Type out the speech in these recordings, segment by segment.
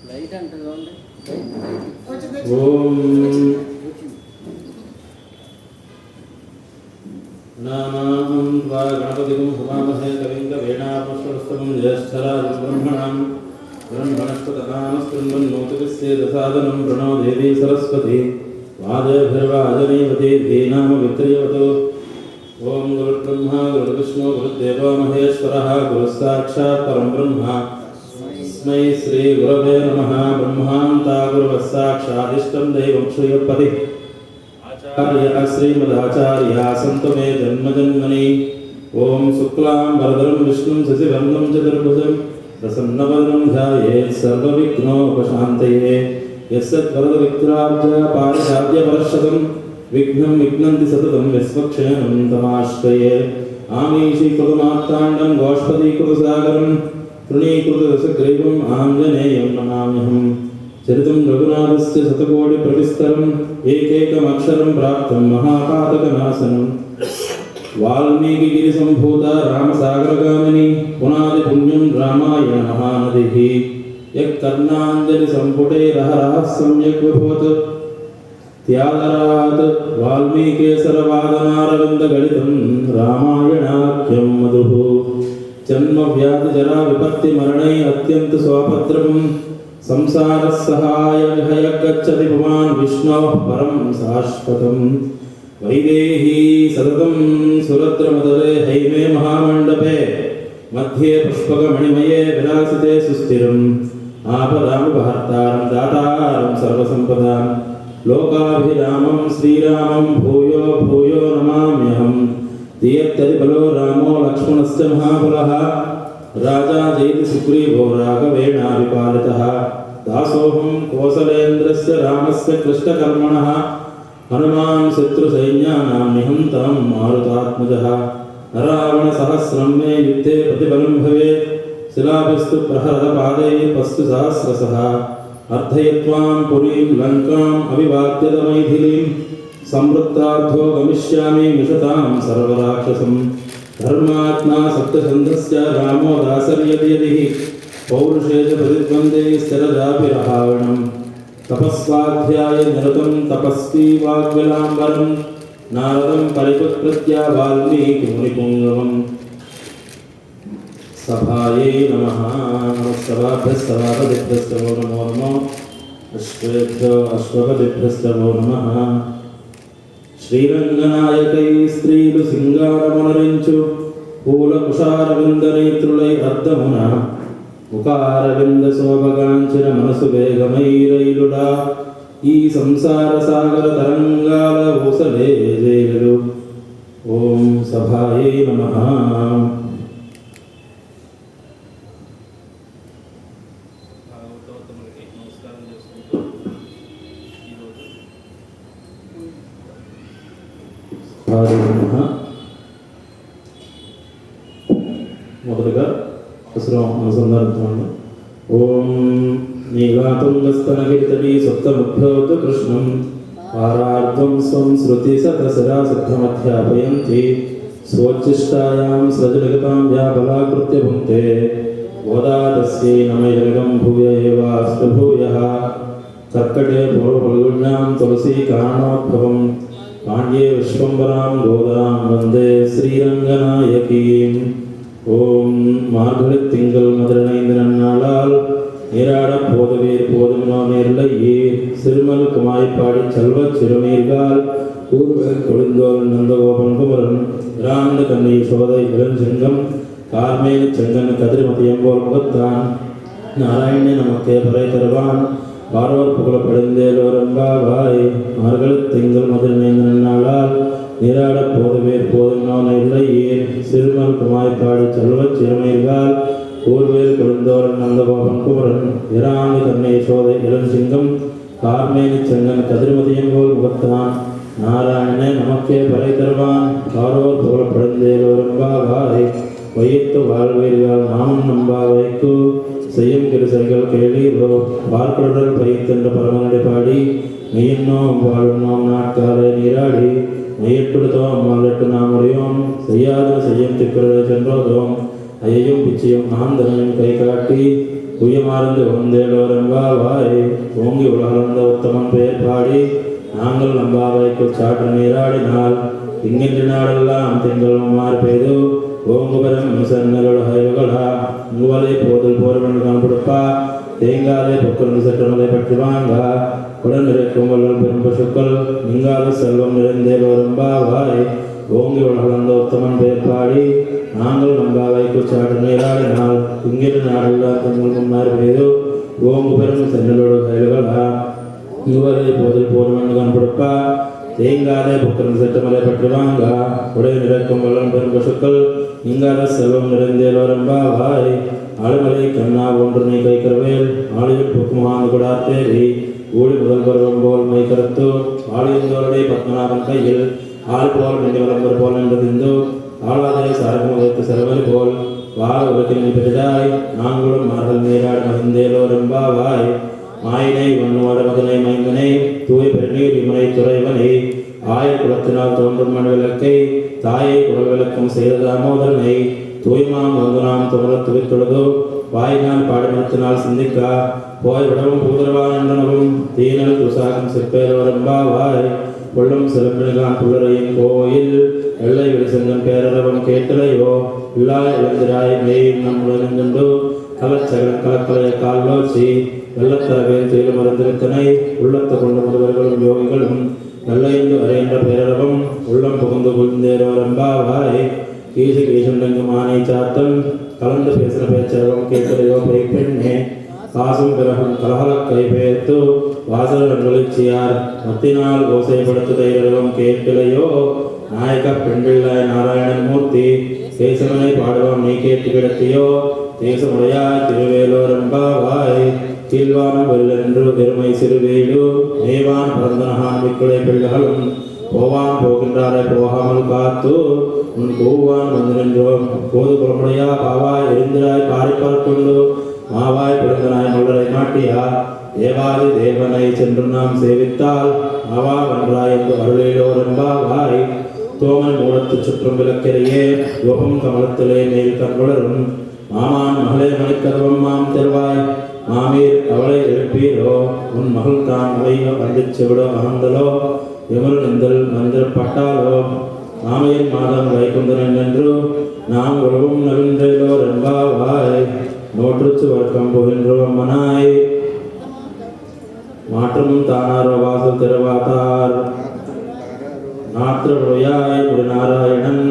Light అంటే नामाहं त्वा गणपतिं हवामहे कविं कवीनापुष्पस्तमं ज्येष्ठराजं ब्रह्मणस्पतनामस्तुन्वन्नोतिविश्वेदसादनं प्रणो देवी सरस्वती वाजभिर्वाजनीवती धीनामवित्र्यवतो ॐ गुरुर्ब्रह्मा गुरुर्विष्णु गुरुर्देवो महेश्वरः गुरुस्साक्षात् परं ब्रह्म तस्मै श्रीगुरवे नमः। ब्रह्मान्ता गुरुवस्साक्षादिष्टं दैवं श्रीयपतिः आचार्य श्रीमदाचार्य सन्तु मे जन्मजन्मनि। ओं शुक्लां वरदं विष्णुं शशिवर्णं चतुर्भुजं प्रसन्नवदनं ध्यायेत् सर्वविघ्नोपशान्तये। यस्यद्वरदविक्राब्जपारिजाब्जपरशतं विघ्नं विघ्नन्ति सततं विश्वक्षेमं तमाश्रये। आमीशीकृतमार्ताण्डं गोष्पदीकृतसागरं तृणीकृतदशग्रीवम् आञ्जनेयं नमाम्यहम्। चरितं रघुनाथस्य शतकोटिप्रविस्तरम् एकैकमक्षरं प्राप्तं महापातकनाशनं। वाल्मीकिगिरिसम्भूता रामसागरगामिनी पुनादिपुण्यं रामायण महानदिः। यत्कर्णाञ्जलिसम्पुटे रहरः सम्यक् विभवत् त्यागरात् वाल्मीकेसरवादनारविन्दगलितं रामायणाख्यं मधुः। जन्मव्याधिजराविपत्तिमरणे अत्यन्तस्वापद्रवं संसारसहाय विहयगच्छति पुमान् विष्णोः परं शाश्वतं। वैदेही सततं सुरद्रमदले हैमे महामण्डपे मध्ये पुष्पकमणिमये विरासिते सुस्थिरम्। आपदामुपहर्तारं दातारं सर्वसम्पदां लोकाभिरामं श्रीरामं भूयो भूयो नमाम्यहम्। दियत्यदिबलो रामो लक्ष्मणस्य महाबलः राजा जयति सुग्रीवो राघवेणाभिपालितः। दासोऽहं कोसलेन्द्रस्य रामस्य कृष्णकर्मणः हनुमान् शत्रुसैन्यानां निहन्तां मारुतात्मजः। रावणसहस्रं मे युद्धे प्रतिबलं भवेत् शिलाभिस्तु प्रहरतपादैः पस्तु सहस्रशः। अर्धयत्वां पुरीं लङ्काम् अविवाद्यतमैथिलीं संवृत्तार्थो गमिष्यामि मिषतां सर्वराक्षसम्। धर्मात्मा सप्तछन्दस्य रामो दासर्यदिः पौरुषे च प्रतिद्वन्द्वे स्थिरजाभिरहावणम्। तपस्वाध्याय निरतं तपस्वी वाग्विलाम्बरं नारदं परिपत्कृत्य वाल्मीकिमुनिपुङ्गवम्। सभायै नमः। सभाभ्यः नमो नमः। अश्वेभ्यो अश्वपतिभ्यश्च नमो नमः। శ్రీరంగనాయకై స్త్రీలు సింగారమునరించు పూల కుషారవిందనేత్రులై అర్ధమున ముఖారవింద శోభగాంచిన మనసు వేగమైరైలుడా ఈ సంసార సాగర తరంగాల ఊసలే జైలు. ఓం సభాయై నమః. మొదటగా అసురం అనుసంధానించండి. ఓం నీలాతుంగస్తనగిరితటీ సప్తముఖ్యోతు కృష్ణం పారార్ధం స్వం శృతి సతశరా సిద్ధమధ్యాపయంతి స్వోచ్ఛిష్టాయాం సృజనిగతాం యా బలాకృత్య భుంక్తే గోదాతస్యై నమయగం భూయ ఏవాస్తు భూయః. కర్కటే పూర్వఫల్గుణ్యాం తులసీ కారణోద్భవం పాండ్యే విశ్వంబరాం గోదాం వందే శ్రీరంగనాయకీం. ఓం మార్గழி திங்கள் மதுரனைந்திரநாளால் நீராட போதவீர் போதுமனோ நேர்லையீர் சிறுமல் குமாய்ப்பாடி செல்வச் சிறுநீர்கால் கூறுவர் கொழுந்தோல் நந்தகோபன் குமரன் இராந்த கண்ணி சோதை இளஞ்செங்கம் கார்மேனி செங்கன் கதிர்மதியம் போல் முகத்தான் நாராயண நமக்கே பறை தருவான் பார்வர் புகழப்படுந்தேலோரம்பாவாய். மார்கழி திங்கள் மதுரனைந்திரநாளால் நீராட போதவீர் போதுமனோ நேர்லையீர் சிறுமல் குமாய்ப்பாடி செல்வச் சிறுநீர்கால் கூர்வேல் கொழுந்தோல் நந்தகோபன் குமரன் இராந்த கண்ணி சோதை இளஞ்சிங்கம் கார்மேனி செங்கன் கதிர்மதியம் போல் முகத்தான் நாராயண நமக்கே பறை தருவான் பார்வோர் புகழப்படுந்தேலோரம்பாவாய். வையத்து வாழ்வீர்கள் நாமும் நம்பாவைக்கு செய்யும் கிருசைகள் கேளீரோ வாழ்க்கடல் பையத்தென்ற பரமனடை பாடி மெய்யன்னோம் வாழும் நாட்காலை நீராடி மெய்யெட்டுடுத்தோம் மாலெட்டு நாம் உடையோம் செய்யாத செய்யும் திக்குறதை சென்றோதோம் ஐயும் பிச்சையும் ஆந்தனையும் கை காட்டி உயமார்ந்து வந்தேலோரம்பாவாய் ஓங்கி உலகர்ந்த உத்தமன் பெயர் பாடி நாங்கள் நம்பாவைக்கு சாற்று நீராடினால் இங்கின்ற நாடெல்லாம் திங்கள் மாறு பெய்து ஓங்குபரம் சன்னலோட ஹைவுகளா உங்குவலை போதல் போர்வன் காண்படுப்பா தேங்காதை பொக்கல் சற்றமலை பற்றி வாங்கா உடன் இருக்கும் வல்லல் பெரும் பசுக்கள் நீங்காத செல்வம் நிறைந்தேலோரம்பாவாய் ஓங்கி உலகர்ந்த உத்தமன் பெயர் பாடி நாங்கள் நம்பாவைக்கு சாட்டு நீராடினால் இங்கிட்டு நாடெல்லாம் திங்கள் முன்னாறு பெய்து ஓங்கு பெரும் சென்னலோடு கைகளா இங்குவரை போதில் போர்வன் காண்படுப்பா தேங்காதை புக்கரன் சட்டமலை பற்றி வாங்கா உடைய நிறக்கும் வல்லன் பெரும் பசுக்கள் நீங்காத செல்வம் நிறைந்தேலோரம்பாவாய் ஆளுமலை கண்ணா ஒன்று நீ கைக்கிறவேல் ஆளுகள் புக்குமாந்து கொடாத்தேரி ஊழி முதல் பருவம் போல் மை கருத்து ஆளுந்தோருடைய பத்மநாபன் கையில் ஆள் போல் நின்று விளம்பர் போல் என்றதிந்து ஆளாதே சாரகம் உதைத்து செலவழி போல் வாழ உலகில் பெரிதாய் நாங்களும் மார்கள் நீராடு மகிழ்ந்தேலோரம்பாவாய் மாயினை வன்னுவாட மகனை மைந்தனை தூய் பெருநீர் இமனை துறைவனை ஆயர் குலத்தினால் தோன்றும் மண் விளக்கை தாயை குடல் விளக்கும் செய்த தாமோதரனை தூய்மாம் வந்து நாம் துமரத் துவித்தொழுதோ வாயினால் பாடுமத்தினால் சிந்திக்கா போய் விடவும் பூதரவான் என்றனவும் தீனல் துசாகம் சிற்பேரோரம்பாவாய் கொள்ளும் சிலம்பினான் புள்ளரையின் கோயில் எல்லை விடுசெங்கன் பேரரவம் கேட்டலையோ இல்லாய் இழந்திராய் மெய் நம்முடனென்று கலச்சகன் கலக்கலைய கால்லோச்சி வெள்ளத்தரவேல் தேயில மறந்திருத்தனை உள்ளத்தை கொண்ட முதல்வர்களும் யோகிகளும் நல்லைந்து அறையன்ற பேரரவம் உள்ளம் புகுந்து குழ்ந்தேரோரம்பாவாய் கீசு கீசுண்டங்கும் ஆனை சாத்தம் கலந்து பேசின பேச்சரவம் கேட்கலையோ பெண்ணே காசும் பிறகும் கலகல கை பெயர்த்து வாசல் அன்பளிச்சியார் மத்தினால் ஓசைப்படுத்து தைரவம் கேட்கலையோ நாயக பெண்பிள்ளாய் நாராயணன் மூர்த்தி தேசமனை பாடுவோம் நீ கேட்டு கிடத்தியோ தேசமுடையாய் திருவேலோரம்பாவாய் கீழ்வானம் வெள்ளென்று பெருமை சிறுவேலு மேவான் பரந்தனகான் விக்குளை பிள்ளைகளும் போவான் போகின்றாரை போகாமல் காத்து உன் கோவான் வந்து நின்றோம் போது புறமுடையா பாவாய் எரிந்திராய் பாரிப்பார் கொண்டு மாவாய் பிறந்தனாய் மல்லரை நாட்டியா தேவாதி தேவனை சென்று நாம் சேவித்தால் மாவா வென்றாய் என்று அருளிலோரம்பாவாய் தோமன் மூலத்து சுற்றும் விளக்கிறையே யோகம் கமலத்திலே மேல் கண்வளரும் மாமான் மகளே மணிக்கர்வம் மாம் தெருவாய் மாமீர் அவளை எழுப்பீரோ உன் மகள் தான் உடைய வந்திச்சு விட அகந்தலோ எமரு நெந்தல் மந்திரப்பட்டாலோ மாமையின் மாதம் வைகுந்தன் என்று நாம் உலகம் நவின்றோ ரெம்பாவாய் நோற்றுச்சு வர்க்கம் போகின்றோம் மனாய் மாற்றும் தானாரோ வாசல் திறவாத்தார் நாத்திரயாய் ஒரு நாராயணன்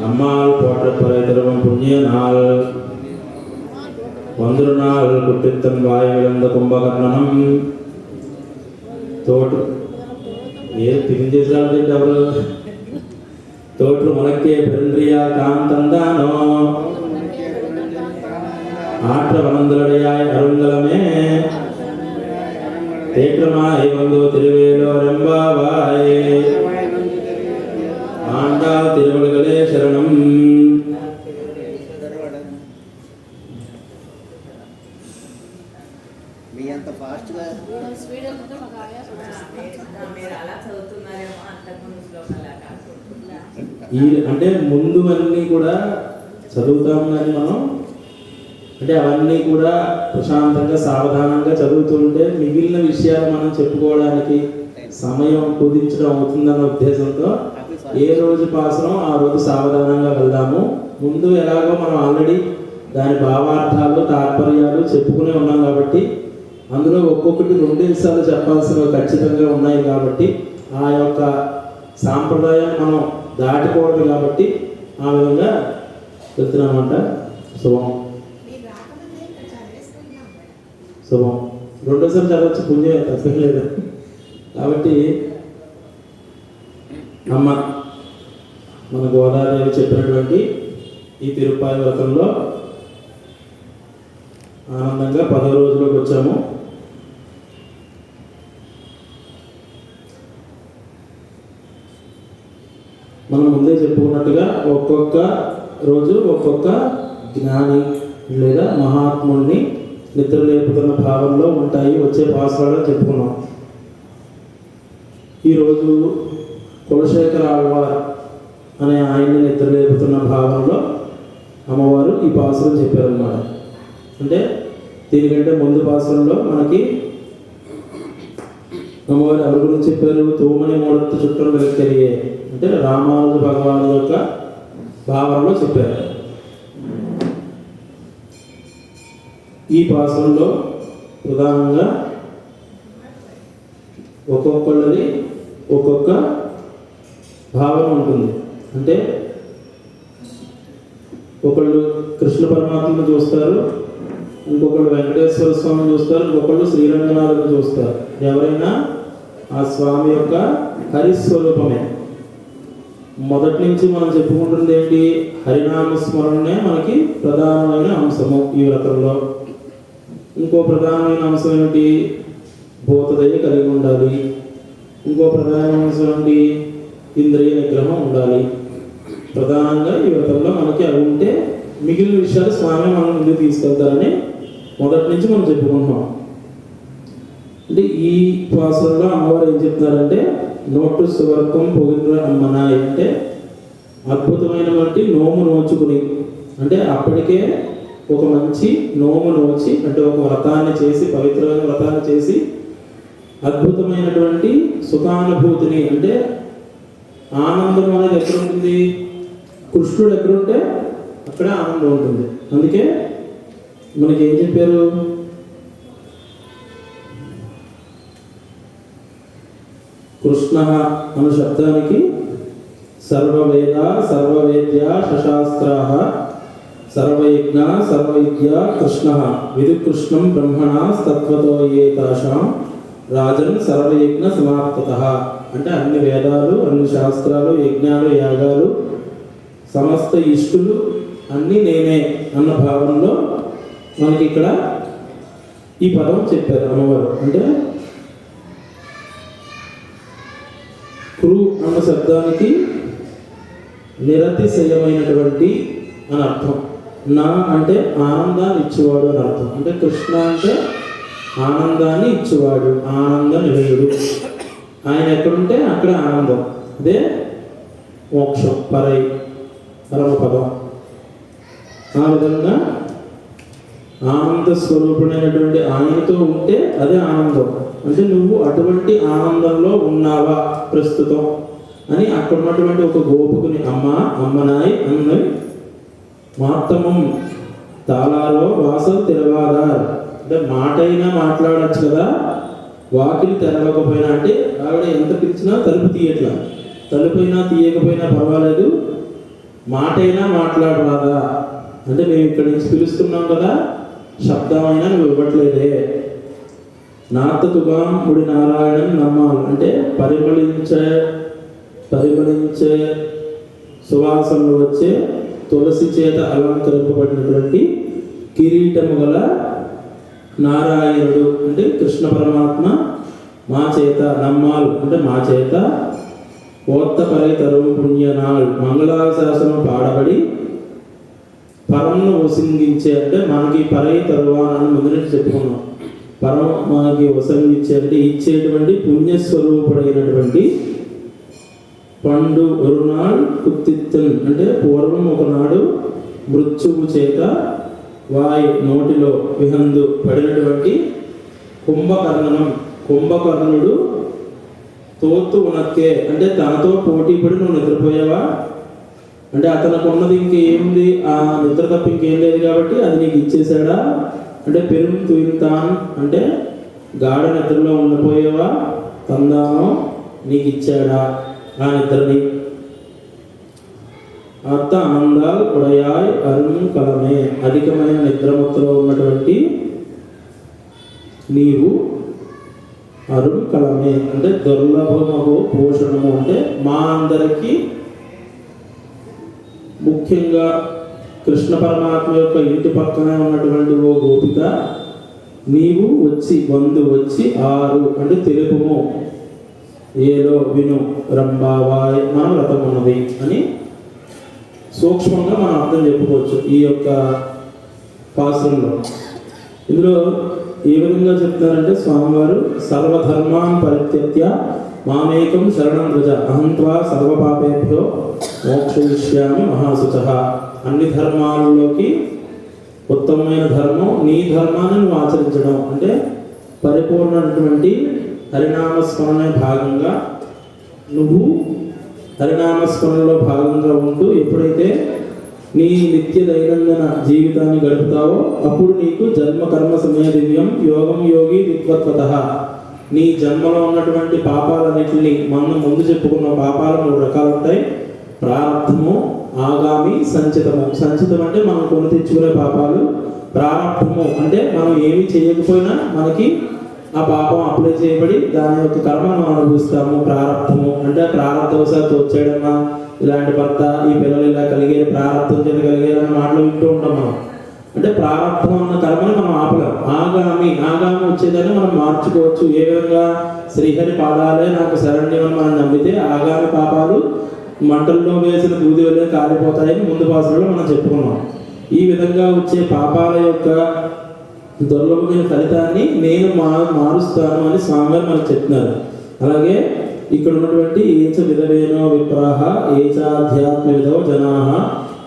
நம்மால் போற்றப்பறை திருவம் புண்ணிய நாள் ஒன்று நாள் குட்டித்தன் வாய் விழுந்த கும்பகர்ணனம் தோற்று ஏது திரிஞ்சேசால் அவரு தோற்று மலக்கே பெருந்திரியா தான் தந்தானோ ஆற்ற வனந்தலடையாய் அருங்கலமே தேற்றமாய் வந்து திருவேலோரம்பாவாய் ஆண்டாள் திருவள்களே சரணம். మీ అంత ఫాస్ట్గా అంటే ముందు అన్నీ కూడా చదువుతాం కానీ మనం అంటే అవన్నీ కూడా ప్రశాంతంగా సావధానంగా చదువుతుంటే మిగిలిన విషయాలు మనం చెప్పుకోవడానికి సమయం కుదించడం అవుతుందన్న ఉద్దేశంతో ఏ రోజు పాసరం ఆ రోజు సావధానంగా వెళ్దాము. ముందు ఎలాగో మనం ఆల్రెడీ దాని భావార్థాలు తాత్పర్యాలు చెప్పుకునే ఉన్నాం కాబట్టి అందులో ఒక్కొక్కటి 2 నిమిషాలు చెప్పాల్సినవి ఖచ్చితంగా ఉన్నాయి కాబట్టి ఆ యొక్క సాంప్రదాయం మనం దాటిపోవడం కాబట్టి ఆ విధంగా వెళ్తున్నామంట. శుభం శుభం. రెండోసారి చదవచ్చు, పుణ్యం తప్పేం లేదు. కాబట్టి అమ్మ మన గోదాదేవి చెప్పినటువంటి ఈ తిరుపతి వ్రతంలో ఆనందంగా 10వ రోజులోకి వచ్చాము. మనం ముందే చెప్పుకున్నట్టుగా ఒక్కొక్క రోజు ఒక్కొక్క జ్ఞాని లేదా మహాత్ముల్ని నిద్ర లేపుతున్న భావంలో ఉంటాయి వచ్చే పాసురాలు చెప్పుకున్నాం. ఈరోజు కులశేఖర ఆళ్వార్ అనే ఆయన్ని నిద్ర లేపుతున్న భావంలో అమ్మవారు ఈ పాసురం చెప్పారన్నమాట. అంటే దీనికంటే ముందు పాసురంలో మనకి అమ్మవారు ఎవరి గురించి చెప్పారు? తూమని మూడత్తు చుట్టం వెలక్కరియే అంటే రామానుజ భగవాను యొక్క భావనలో చెప్పారు. ఈ పాసురంలో ప్రధానంగా ఒక్కొక్కళ్ళది ఒక్కొక్క భావన ఉంటుంది. అంటే ఒకళ్ళు కృష్ణ పరమాత్మను చూస్తారు, ఇంకొకళ్ళు వెంకటేశ్వర స్వామిని చూస్తారు, ఇంకొకళ్ళు శ్రీరంగనాథుని చూస్తారు. ఎవరైనా ఆ స్వామి యొక్క హరిస్వరూపమే. మొదటి నుంచి మనం చెప్పుకుంటుంది ఏంటి? హరినామస్మరణే మనకి ప్రధానమైన అంశము ఈ వ్రతంలో. ఇంకో ప్రధానమైన అంశం ఏమిటి? భూతదయ కలిగి ఉండాలి. ఇంకో ప్రధానమైన అంశం ఏంటి? ఇంద్రియ నిగ్రహం ఉండాలి. ప్రధానంగా ఈ వ్రతంలో మనకి అవి ఉంటే మిగిలిన విషయాలు స్వామి మనం ముందుకు తీసుకెళ్తారని మొదటి నుంచి మనం చెప్పుకుంటున్నాం. అంటే ఈ పాసురంలో అమ్మవారు ఏం చెప్తున్నారంటే నోటు సువర్గం పొగిడ్ర అమ్మనాయ్ అంటే అద్భుతమైనటువంటి నోము నోచుకుని, అంటే అప్పటికే ఒక మంచి నోము నోచి, అంటే ఒక వ్రతాన్ని చేసి పవిత్రమైన వ్రతాన్ని చేసి అద్భుతమైనటువంటి సుఖానుభూతిని, అంటే ఆనందం అనేది ఎక్కడ ఉంటుంది? కృష్ణుడు ఎక్కడుంటే అక్కడే ఆనందం ఉంటుంది. అందుకే మనకి ఏం చెప్పారు? కృష్ణ అన్న శబ్దానికి సర్వవేద సర్వవేద్య శశాస్త్రా సర్వయజ్ఞ సర్వవిద్య కృష్ణ విదుకృష్ణం బ్రహ్మణ తత్వతో ఏ తాషాం రాజన్ సర్వయజ్ఞ సమాప్తత అంటే అన్ని వేదాలు, అన్ని శాస్త్రాలు, యజ్ఞాలు, యాగాలు, సమస్త ఇష్టులు అన్నీ నేనే అన్న భావనలో మనకి ఇక్కడ ఈ పదం చెప్పారు అమ్మవారు. అంటే కృ అన్న శబ్దానికి నిరతిశయమైనటువంటి అని అర్థం. నా అంటే ఆనందాన్ని ఇచ్చేవాడు అని అర్థం. అంటే కృష్ణ అంటే ఆనందాన్ని ఇచ్చేవాడు, ఆనంద నిలయుడు. ఆయన ఎక్కడుంటే అక్కడ ఆనందం. అదే మోక్షం, పరమపదం. ఆ విధంగా ఆనంద స్వరూపుడైనటువంటి ఆయనతో ఉంటే అదే ఆనందం. అంటే నువ్వు అటువంటి ఆనందంలో ఉన్నావా ప్రస్తుతం అని అక్కడ ఉన్నటువంటి ఒక గోపుకుని అమ్మనాయ్ అన్నవి మాత్తమం తాళాలో వాసలు తెరవాదారు అంటే మాట అయినా మాట్లాడచ్చు కదా, వాకిలి తెరవకపోయినా. అంటే ఆవిడ ఎంత పిలిచినా తలుపు తీయట్లా, తలుపైనా తీయకపోయినా పర్వాలేదు, మాట అయినా మాట్లాడరాదా అంటే మేము ఇక్కడి నుంచి పిలుస్తున్నాం కదా, శబ్దమైనా నువ్వు ఇవ్వట్లేదే. నాతతుగా ముడి నారాయణం నమ్మాలి అంటే పరిమళించే సువాసనలు వచ్చే తులసి చేత అలంకరింపబడినటువంటి కిరీటము గల నారాయణుడు అంటే కృష్ణ పరమాత్మ మా చేత నమ్మాల్ అంటే మా చేత ఓత్త పరై తరువు పుణ్యనాళ్ మంగళాశాసనం పాడబడి పరంను వసంగించే అంటే మనకి పరై తరువానని ముందు నుంచి చెప్పుకున్నాం. పరం మనకి వసంగించే అంటే ఇచ్చేటువంటి పుణ్యస్వరూపుడైనటువంటి పండు ఒరునాడు కుత్తిత్తన్ అంటే పూర్వం ఒకనాడు మృత్యువు చేత వాయు నోటిలో విహందు పడినటువంటి కుంభకర్ణుడు తోత్తు ఉనక్కే అంటే తనతో పోటీ పడి నువ్వు నిద్రపోయావా అంటే అతనికి ఉన్నది ఇంకేముంది, ఆ నిద్ర తప్ప ఇంకేం లేదు కాబట్టి అది నీకు ఇచ్చేసాడా అంటే పెరుం తుయింతాన్ అంటే గాఢ నిద్రలో ఉండిపోయేవా, తందానం నీకు ఇచ్చాడా ఆ నిద్రని. అత్త ఆనందాల్ ఉడయాయ్ అరుణ్ కలమే అధికమైన నిద్రముత్తలో ఉన్నటువంటి నీవు అరుణ్ కలమే అంటే దుర్లభమగు పోషణము అంటే మా అందరికీ ముఖ్యంగా కృష్ణ పరమాత్మ యొక్క ఇంటి పక్కనే ఉన్నటువంటి ఓ గోపిక నీవు వచ్చి 6 అంటే తెలుపుము ఏలో విను రంబావాయ్ మన వ్రతం ఉన్నది అని సూక్ష్మంగా మనం అర్థం చెప్పుకోవచ్చు ఈ యొక్క పాశ్రంలో. ఇందులో ఏ విధంగా చెప్తారంటే స్వామివారు సర్వధర్మాన్ పరిత్యజ్య మామేకం శరణం వ్రజ అహంత్వా సర్వపాపేభ్యో మోక్షయిష్యామి మహాశుచః. అన్ని ధర్మాలలోకి ఉత్తమమైన ధర్మం నీ ధర్మాన్ని నువ్వు ఆచరించడం అంటే పరిపూర్ణమైనటువంటి హరినామస్మరణ భాగంగా నువ్వు హరినామస్మరణలో భాగంగా ఉంటూ ఎప్పుడైతే నీ నిత్య దైనందిన జీవితాన్ని గడుపుతావో అప్పుడు నీకు జన్మ కర్మ సమయ దివ్యం యోగం యోగి విద్వత్వతః. నీ జన్మలో ఉన్నటువంటి పాపాలన్నింటినీ మనం ముందు చెప్పుకున్న పాపాలు 3 రకాలు ఉంటాయి. ప్రారబ్ధము, ఆగామి, సంచితము. సంచితం అంటే మనం కొని తెచ్చుకునే పాపాలు. ప్రారబ్ధము అంటే మనం ఏమి చేయకపోయినా మనకి ఆ పాపం అప్లై చేయబడి దాని యొక్క కర్మను మనం అనుభవిస్తాము. ప్రారబ్ధము అంటే ప్రారబ్ధవశాత్తు వచ్చేయడమా, ఇలాంటి భర్త, ఈ పిల్లలు ఇలా కలిగే ప్రారబ్ధం చేత కలిగేదని మాటలు వింటూ ఉంటాం మనం. అంటే ప్రారబ్ధం అన్న కర్మని మనం ఆపలేం. ఆగామి వచ్చేదాన్ని మనం మార్చుకోవచ్చు. ఏ విధంగా శ్రీహరి పాదాలే నాకు శరణ్యం అని మనం నమ్మితే ఆగామి పాపాలు మంటల్లో వేసిన దూది వల్లే కాలిపోతాయని ముందు భాషలో మనం చెప్పుకున్నాం. ఈ విధంగా వచ్చే పాపాల యొక్క దుర్లభమైన ఫలితాన్ని నేను మారుస్తాను అని స్వామివారు మనకు చెప్తున్నారు. అలాగే ఇక్కడ ఉన్నటువంటి ఏచ విధవేనో విప్రాహ ఏచాధ్యాత్మ విధో జనాహ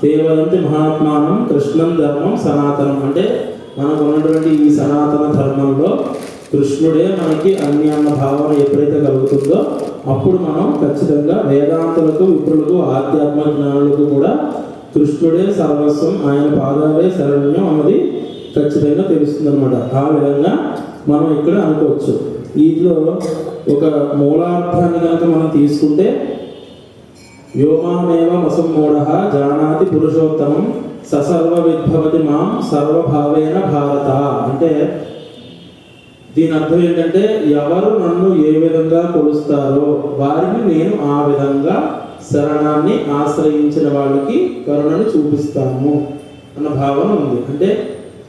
తేవదంతి మహాత్మానం కృష్ణం ధర్మం సనాతనం. అంటే మనకు ఉన్నటువంటి ఈ సనాతన ధర్మంలో కృష్ణుడే మనకి అన్ని అన్న భావన ఎప్పుడైతే కలుగుతుందో అప్పుడు మనం ఖచ్చితంగా వేదాంతులకు విప్రులకు ఆధ్యాత్మ జ్ఞానులకు కూడా కృష్ణుడే సర్వస్వం, ఆయన పాదాలే శరణ్యం అన్నది ఖచ్చితంగా తెలుస్తుంది అనమాట. ఆ విధంగా మనం ఇక్కడ అనుకోవచ్చు. వీటిలో ఒక మూలార్థాన్ని కనుక మనం తీసుకుంటే వ్యోమామేవ మసమ్మూఢ జానాతి పురుషోత్తమం ససర్వ విద్భవతి మాం సర్వభావేన భారత. అంటే దీని అర్థం ఏంటంటే ఎవరు నన్ను ఏ విధంగా కొలుస్తారో వారిని నేను ఆ విధంగా శరణాన్ని ఆశ్రయించిన వాళ్ళకి కరుణను చూపిస్తాము అన్న భావన ఉంది. అంటే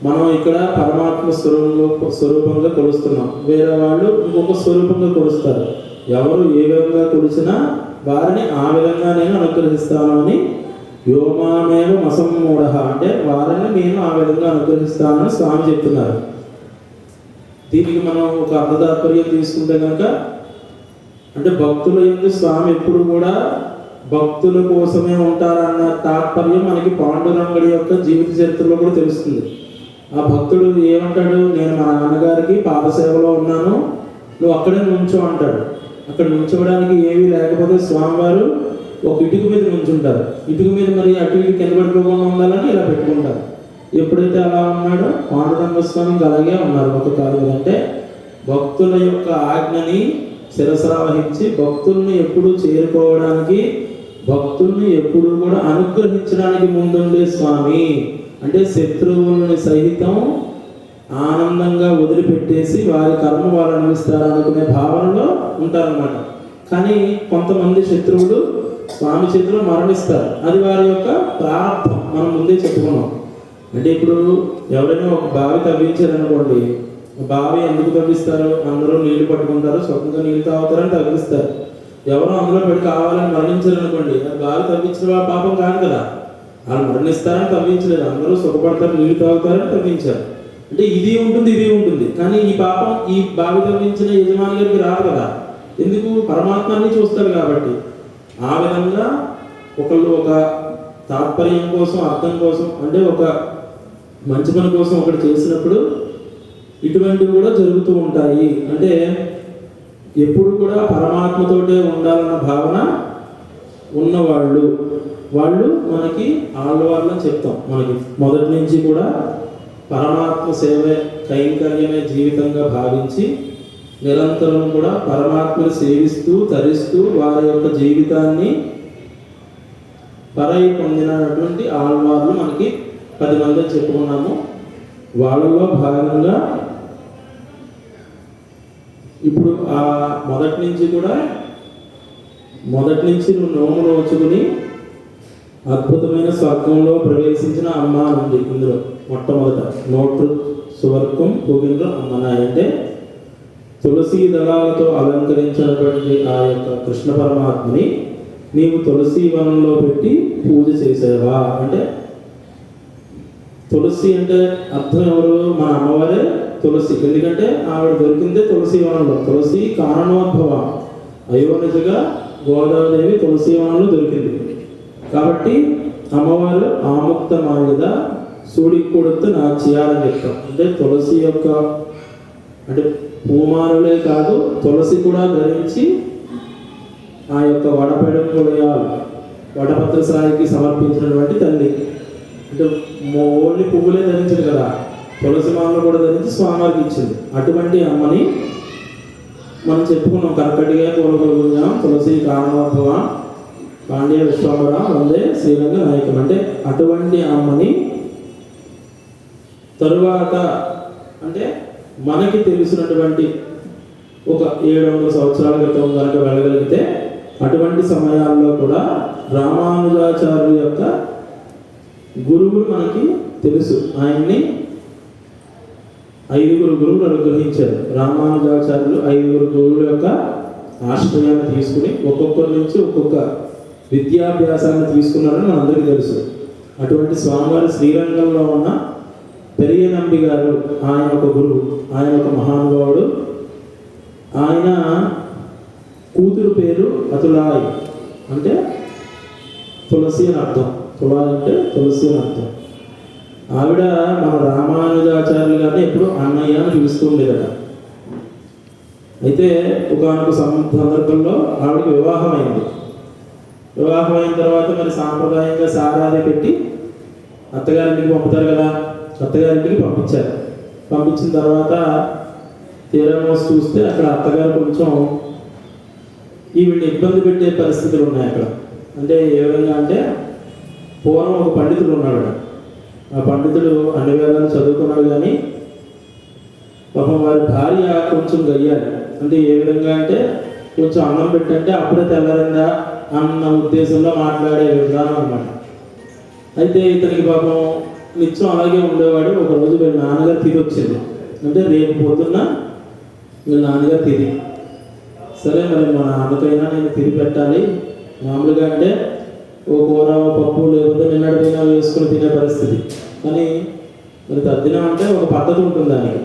మనం ఇక్కడ పరమాత్మ స్వరూపంగా కొలుస్తున్నాం, వేరే వాళ్ళు ఇంకొక స్వరూపంగా కొలుస్తారు. ఎవరు ఏ విధంగా కొలిచినా వారిని ఆ విధంగా నేను అనుగ్రహిస్తాను అని వ్యోమామేవ మసమ్మూఢ అంటే వారిని నేను ఆ విధంగా అనుగ్రహిస్తానని స్వామి చెప్తున్నారు. దీనికి మనం ఒక అర్థతాత్పర్యం తీసుకుంటే కనుక అంటే భక్తుల యందు స్వామి ఎప్పుడు కూడా భక్తుల కోసమే ఉంటారన్న తాత్పర్యం మనకి పాండురంగడి యొక్క జీవిత చరిత్రలో కూడా తెలుస్తుంది. ఆ భక్తుడు ఏమంటాడు, నేను మా నాన్నగారికి పాదసేవలో ఉన్నాను, నువ్వు అక్కడే నుంచో అంటాడు. అక్కడ నుంచోవడానికి ఏమీ లేకపోతే స్వామివారు ఒక ఇటుక మీద నుంచుంటారు. ఇటుక మీద మరి అటు ఇటు కింద పడిపోకుండా ఉండాలని ఇలా పెట్టుకుంటారు. ఎప్పుడైతే అలా ఉన్నాడో పాండురంగ స్వామికి అలాగే ఉన్నారు ఒక కాలం. అంటే భక్తుల యొక్క ఆజ్ఞని శిరసరా వహించి భక్తుల్ని ఎప్పుడు చేరుకోవడానికి, భక్తుల్ని ఎప్పుడు కూడా అనుగ్రహించడానికి ముందుండే స్వామి. అంటే శత్రువులని సహితం ఆనందంగా వదిలిపెట్టేసి వారి కర్మ వారు అనుభవిస్తారనుకునే భావనలో ఉంటారన్నమాట. కానీ కొంతమంది శత్రువులు స్వామి చేతిలో మరణిస్తారు. అది వారి యొక్క ప్రారంభం. మనం ముందే చెప్పుకున్నాం. అంటే ఇప్పుడు ఎవరైనా ఒక బావి తవ్వించారనుకోండి, బావి ఎందుకు తవ్విస్తారు? అందరూ నీళ్లు పట్టుకుంటారు, స్వతంగా నీళ్ళు తాగుతారని తవ్విస్తారు. ఎవరో అందులో పెట్టి కావాలని మరణించారనుకోండి, అది బావి తవ్వించిన వాళ్ళ పాపం కాదు కదా. వాళ్ళు మరణిస్తారని తవ్వించలేదు, అందరూ సుఖపడతారు, నీళ్లు తాగుతారని తవ్వించారు. అంటే ఇది ఉంటుంది, ఇది ఉంటుంది. కానీ ఈ పాపం ఈ బావి తవ్వించిన యజమాని గారికి రాదు కదా. ఎందుకు? పరమాత్మాన్ని చూస్తారు కాబట్టి. ఆ విధంగా ఒకళ్ళు ఒక తాత్పర్యం కోసం, అర్థం కోసం, అంటే ఒక మంచి పని కోసం ఒకటి చేసినప్పుడు ఇటువంటివి కూడా జరుగుతూ ఉంటాయి. అంటే ఎప్పుడు కూడా పరమాత్మతోటే ఉండాలన్న భావన ఉన్నవాళ్ళు వాళ్ళు మనకి ఆళ్ళవాళ్ళని చెప్తాం. మనకి మొదటి నుంచి కూడా పరమాత్మ సేవే కైంకర్యమే జీవితంగా భావించి నిరంతరం కూడా పరమాత్మను సేవిస్తూ తరిస్తూ వారి యొక్క జీవితాన్ని పరై పొందినటువంటి ఆళ్వార్లు మనకి 10 మంది చెప్పుకున్నాము. వాళ్ళలో భాగంగా ఇప్పుడు ఆ మొదటి నుంచి నువ్వు నోములు వచ్చుకుని అద్భుతమైన స్వర్గంలో ప్రవేశించిన అమ్మ ఉంది. ఇందులో మొట్టమొదట నోట్రు సువర్గం పూగిండ్రు అమ్మనాయ. అంటే తులసి దళాలతో అలంకరించినటువంటి ఆ యొక్క కృష్ణ పరమాత్మని నీవు తులసి వనంలో పెట్టి పూజ చేసేవా అంటే, తులసి అంటే అర్థం ఎవరు? మన అమ్మవారే తులసి. ఎందుకంటే ఆవిడ దొరికిందే తులసి వనంలో. తులసి కారణోద్భవ, అయోనిజగా గోదావరి తులసి వనంలో దొరికింది కాబట్టి అమ్మవారు ఆముక్త మాయద సూడి కొడుతూ నాచ్యాలని చెప్తాం. అంటే తులసి యొక్క అంటే పూమానులే కాదు, తులసి కూడా ధరించి ఆ యొక్క వడపెడుయాలు వడపత్ర సాయికి సమర్పించినటువంటి తల్లి. అంటే ఓన్లీ పువ్వులే ధరించింది కదా, తులసి మాలను కూడా ధరించి స్వామివారికి ఇచ్చింది. అటువంటి అమ్మని మనం చెప్పుకున్నాం. కర్కటిగా కోలగొలుగున్నాం తులసి కారణోద్భవ పాండ్య విశ్వంబర వందే శ్రీరంగ నాయకం. అంటే అటువంటి అమ్మని తరువాత అంటే మనకి తెలిసినటువంటి ఒక 700 సంవత్సరాల క్రితం కనుక వెళ్ళగలిగితే అటువంటి సమయాల్లో కూడా రామానుజాచార్యుల యొక్క గురువులు మనకి తెలుసు. ఆయన్ని 5 గురువులు అనుగ్రహించారు. రామానుజాచార్యులు 5 గురువుల యొక్క ఆశ్రయాన్ని తీసుకుని ఒక్కొక్కరి నుంచి ఒక్కొక్క విద్యాభ్యాసాన్ని తీసుకున్నారని మనందరికీ తెలుసు. అటువంటి స్వామివారి శ్రీరంగంలో ఉన్న పెరియ నంబి గారు ఆయన ఒక గురువు, ఆయన ఒక మహానుభావుడు. ఆయన కూతురు పేరు అతులాయి, అంటే తులసి అని అర్థం. తులాయి అంటే తులసి అని అర్థం. ఆవిడ మన రామానుజాచార్యులు గారిని ఎప్పుడు అన్నయ్య అని పిలుస్తూ ఉండేదట. అయితే ఒకనొక సందర్భంలో ఆవిడకి వివాహం అయింది. వివాహం అయిన తర్వాత మరి సాంప్రదాయంగా సారాది పెట్టి అత్తగారింటికి పంపుతారు కదా, అత్తగారింటికి పంపించారు. పంపించిన తర్వాత తీరమోసి చూస్తే అక్కడ అత్తగారు కొంచెం ఈవిడ్ని ఇబ్బంది పెట్టే పరిస్థితులు ఉన్నాయి అక్కడ. అంటే ఏ విధంగా అంటే, పూర్వం ఒక పండితుడు ఉన్నాడు. ఆ పండితుడు అన్ని వేళలు చదువుకున్నాడు కానీ పాపం వారి భార్య కొంచెం గయ్యాలి. అంటే ఏ విధంగా అంటే, కొంచెం అన్నం పెట్టంటే అప్పుడే తెల్లరిందా అన్న ఉద్దేశంలో మాట్లాడే విధానం అన్నమాట. అయితే ఇతనికి పాపం నిత్యం అలాగే ఉండేవాడు. ఒకరోజు వీళ్ళ నాన్నగారు తిరిగి వచ్చింది. అంటే రేపు పొద్దున్న వీళ్ళ నాన్నగారు తిరిగి, సరే మరి మా నాన్నకైనా నేను తిరిగి పెట్టాలి. మామూలుగా అంటే ఓ కూర ఓ పప్పు లేకపోతే నిన్నటిదైనా వేసుకుని తినే పరిస్థితి. కానీ మరి తద్దినం అంటే ఒక పద్ధతి ఉంటుంది. దానికి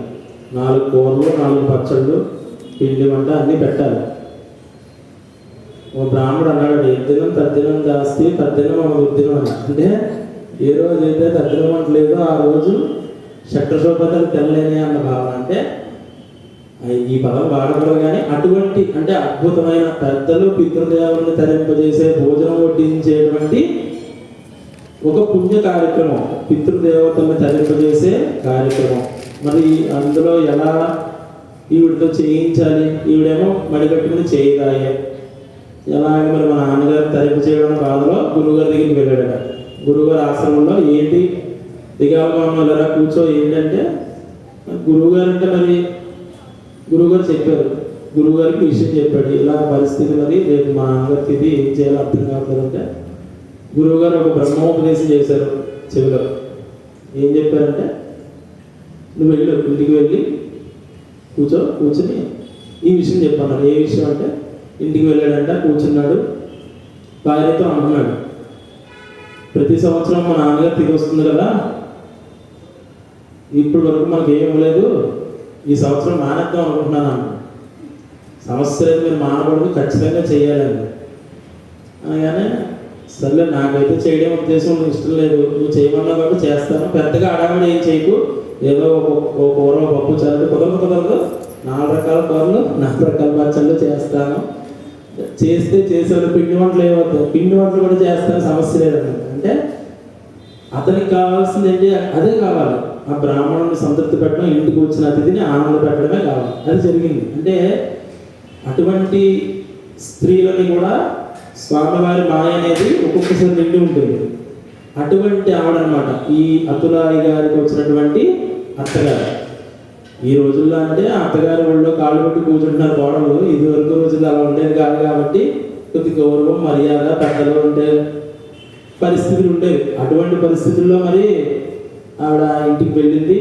4 కూరలు 4 పచ్చళ్ళు పిండి వంట అన్నీ పెట్టాలి. ఓ బ్రాహ్మడు అన్నాడు, ఎద్దినం తద్దినం జాస్తి తద్దినం ఒక ఉద్దినం అని. అంటే ఏ రోజు అయితే తద్దినం వంట లేదో ఆ రోజు షట్రశోభతలు తెల్లలేని అన్న భావన. అంటే ఈ పదం వాడకూడదు కానీ అటువంటి అంటే అద్భుతమైన పెద్దలు పితృదేవుల్ని తరింపజేసే భోజనం వడ్డించేటువంటి ఒక పుణ్య కార్యక్రమం, పితృదేవతల్ని తరింపజేసే కార్యక్రమం. మరి అందులో ఎలా ఈవిడితో చేయించాలి? ఈవిడేమో మడిగట్టుకుని చేయదాయే ఎలాగ మరి మా నాన్నగారు తరింపు చేయడం బాధలో గురువుగారి దగ్గరికి వెళ్ళాడట. గురువుగారి ఆశ్రమంలో ఏంటి దిగాలుగా ఉన్నారా కూర్చో ఏంటంటే, గురువుగారు అంటే మరి గురువుగారు చెప్పారు. గురువుగారికి విషయం చెప్పాడు, ఇలా పరిస్థితి మరి రేపు మా నాన్నగారి తిథి ఏం చేయాలో అర్థం కావట్లేదంటే గురువుగారు ఒక బ్రహ్మోపదేశం చేశారు చెవిలో. ఏం చెప్పారంటే, నువ్వు వెళ్ళు ఇంటికి వెళ్ళి కూర్చొని ఈ విషయం చెప్పన్నాడు. ఏ విషయం అంటే, ఇంటికి వెళ్ళాడంట, కూర్చున్నాడు, భార్యతో అంటున్నాడు, ప్రతి సంవత్సరం మా నాన్నగారు తిరిగి వస్తుంది కదా, ఇప్పుడు వరకు మనకు ఏం లేదు, ఈ సంవత్సరం మానేద్దాం అనుకుంటున్నాను అన్న. సమస్య లేదు, మీరు మానకూడదు, ఖచ్చితంగా చేయాలండి అనగానే, సర్లే నాకైతే చేయడం ఉద్దేశం ఇష్టం లేదు, నువ్వు చేయమన్నావు కాబట్టి చేస్తాను, పెద్దగా అడావిడ ఏం చేయకు, ఏదో ఒక కూర పప్పు చల్లి కుదరదు 4 రకాల కూరలు 4 రకాల పచ్చళ్ళు చేస్తాను, చేస్తే చేసేవాళ్ళు పిండి వంటలు ఏమవుతాయి, పిండి వంటలు కూడా చేస్తాను, సమస్య లేదన్నమాట. అంటే అతనికి కావాల్సింది ఏంటి, అదే కావాలి, ఆ బ్రాహ్మణుని సంతృప్తి పెట్టడం, ఇంటికి వచ్చిన అతిథిని ఆనంద పెట్టడమే కావాలి. అది జరిగింది. అంటే అటువంటి స్త్రీలని కూడా స్వామివారి మాయ అనేది ఒక్కొక్కసారి నిండి ఉంటుంది. అటువంటి ఆవిడనమాట ఈ అతులాయి గారికి వచ్చినటువంటి అత్తగారు. ఈ రోజుల్లో అంటే అత్తగారి ఒళ్ళో కాళ్ళు పెట్టి కూర్చుంటున్నారు కోడలు. ఇది వరకు రోజుల్లో అలా ఉండేది కాదు కాబట్టి కొద్ది గౌరవం మర్యాద పెద్దలు ఉండే పరిస్థితులు ఉండేవి. అటువంటి పరిస్థితుల్లో మరి ఆవిడ ఇంటికి వెళ్ళింది.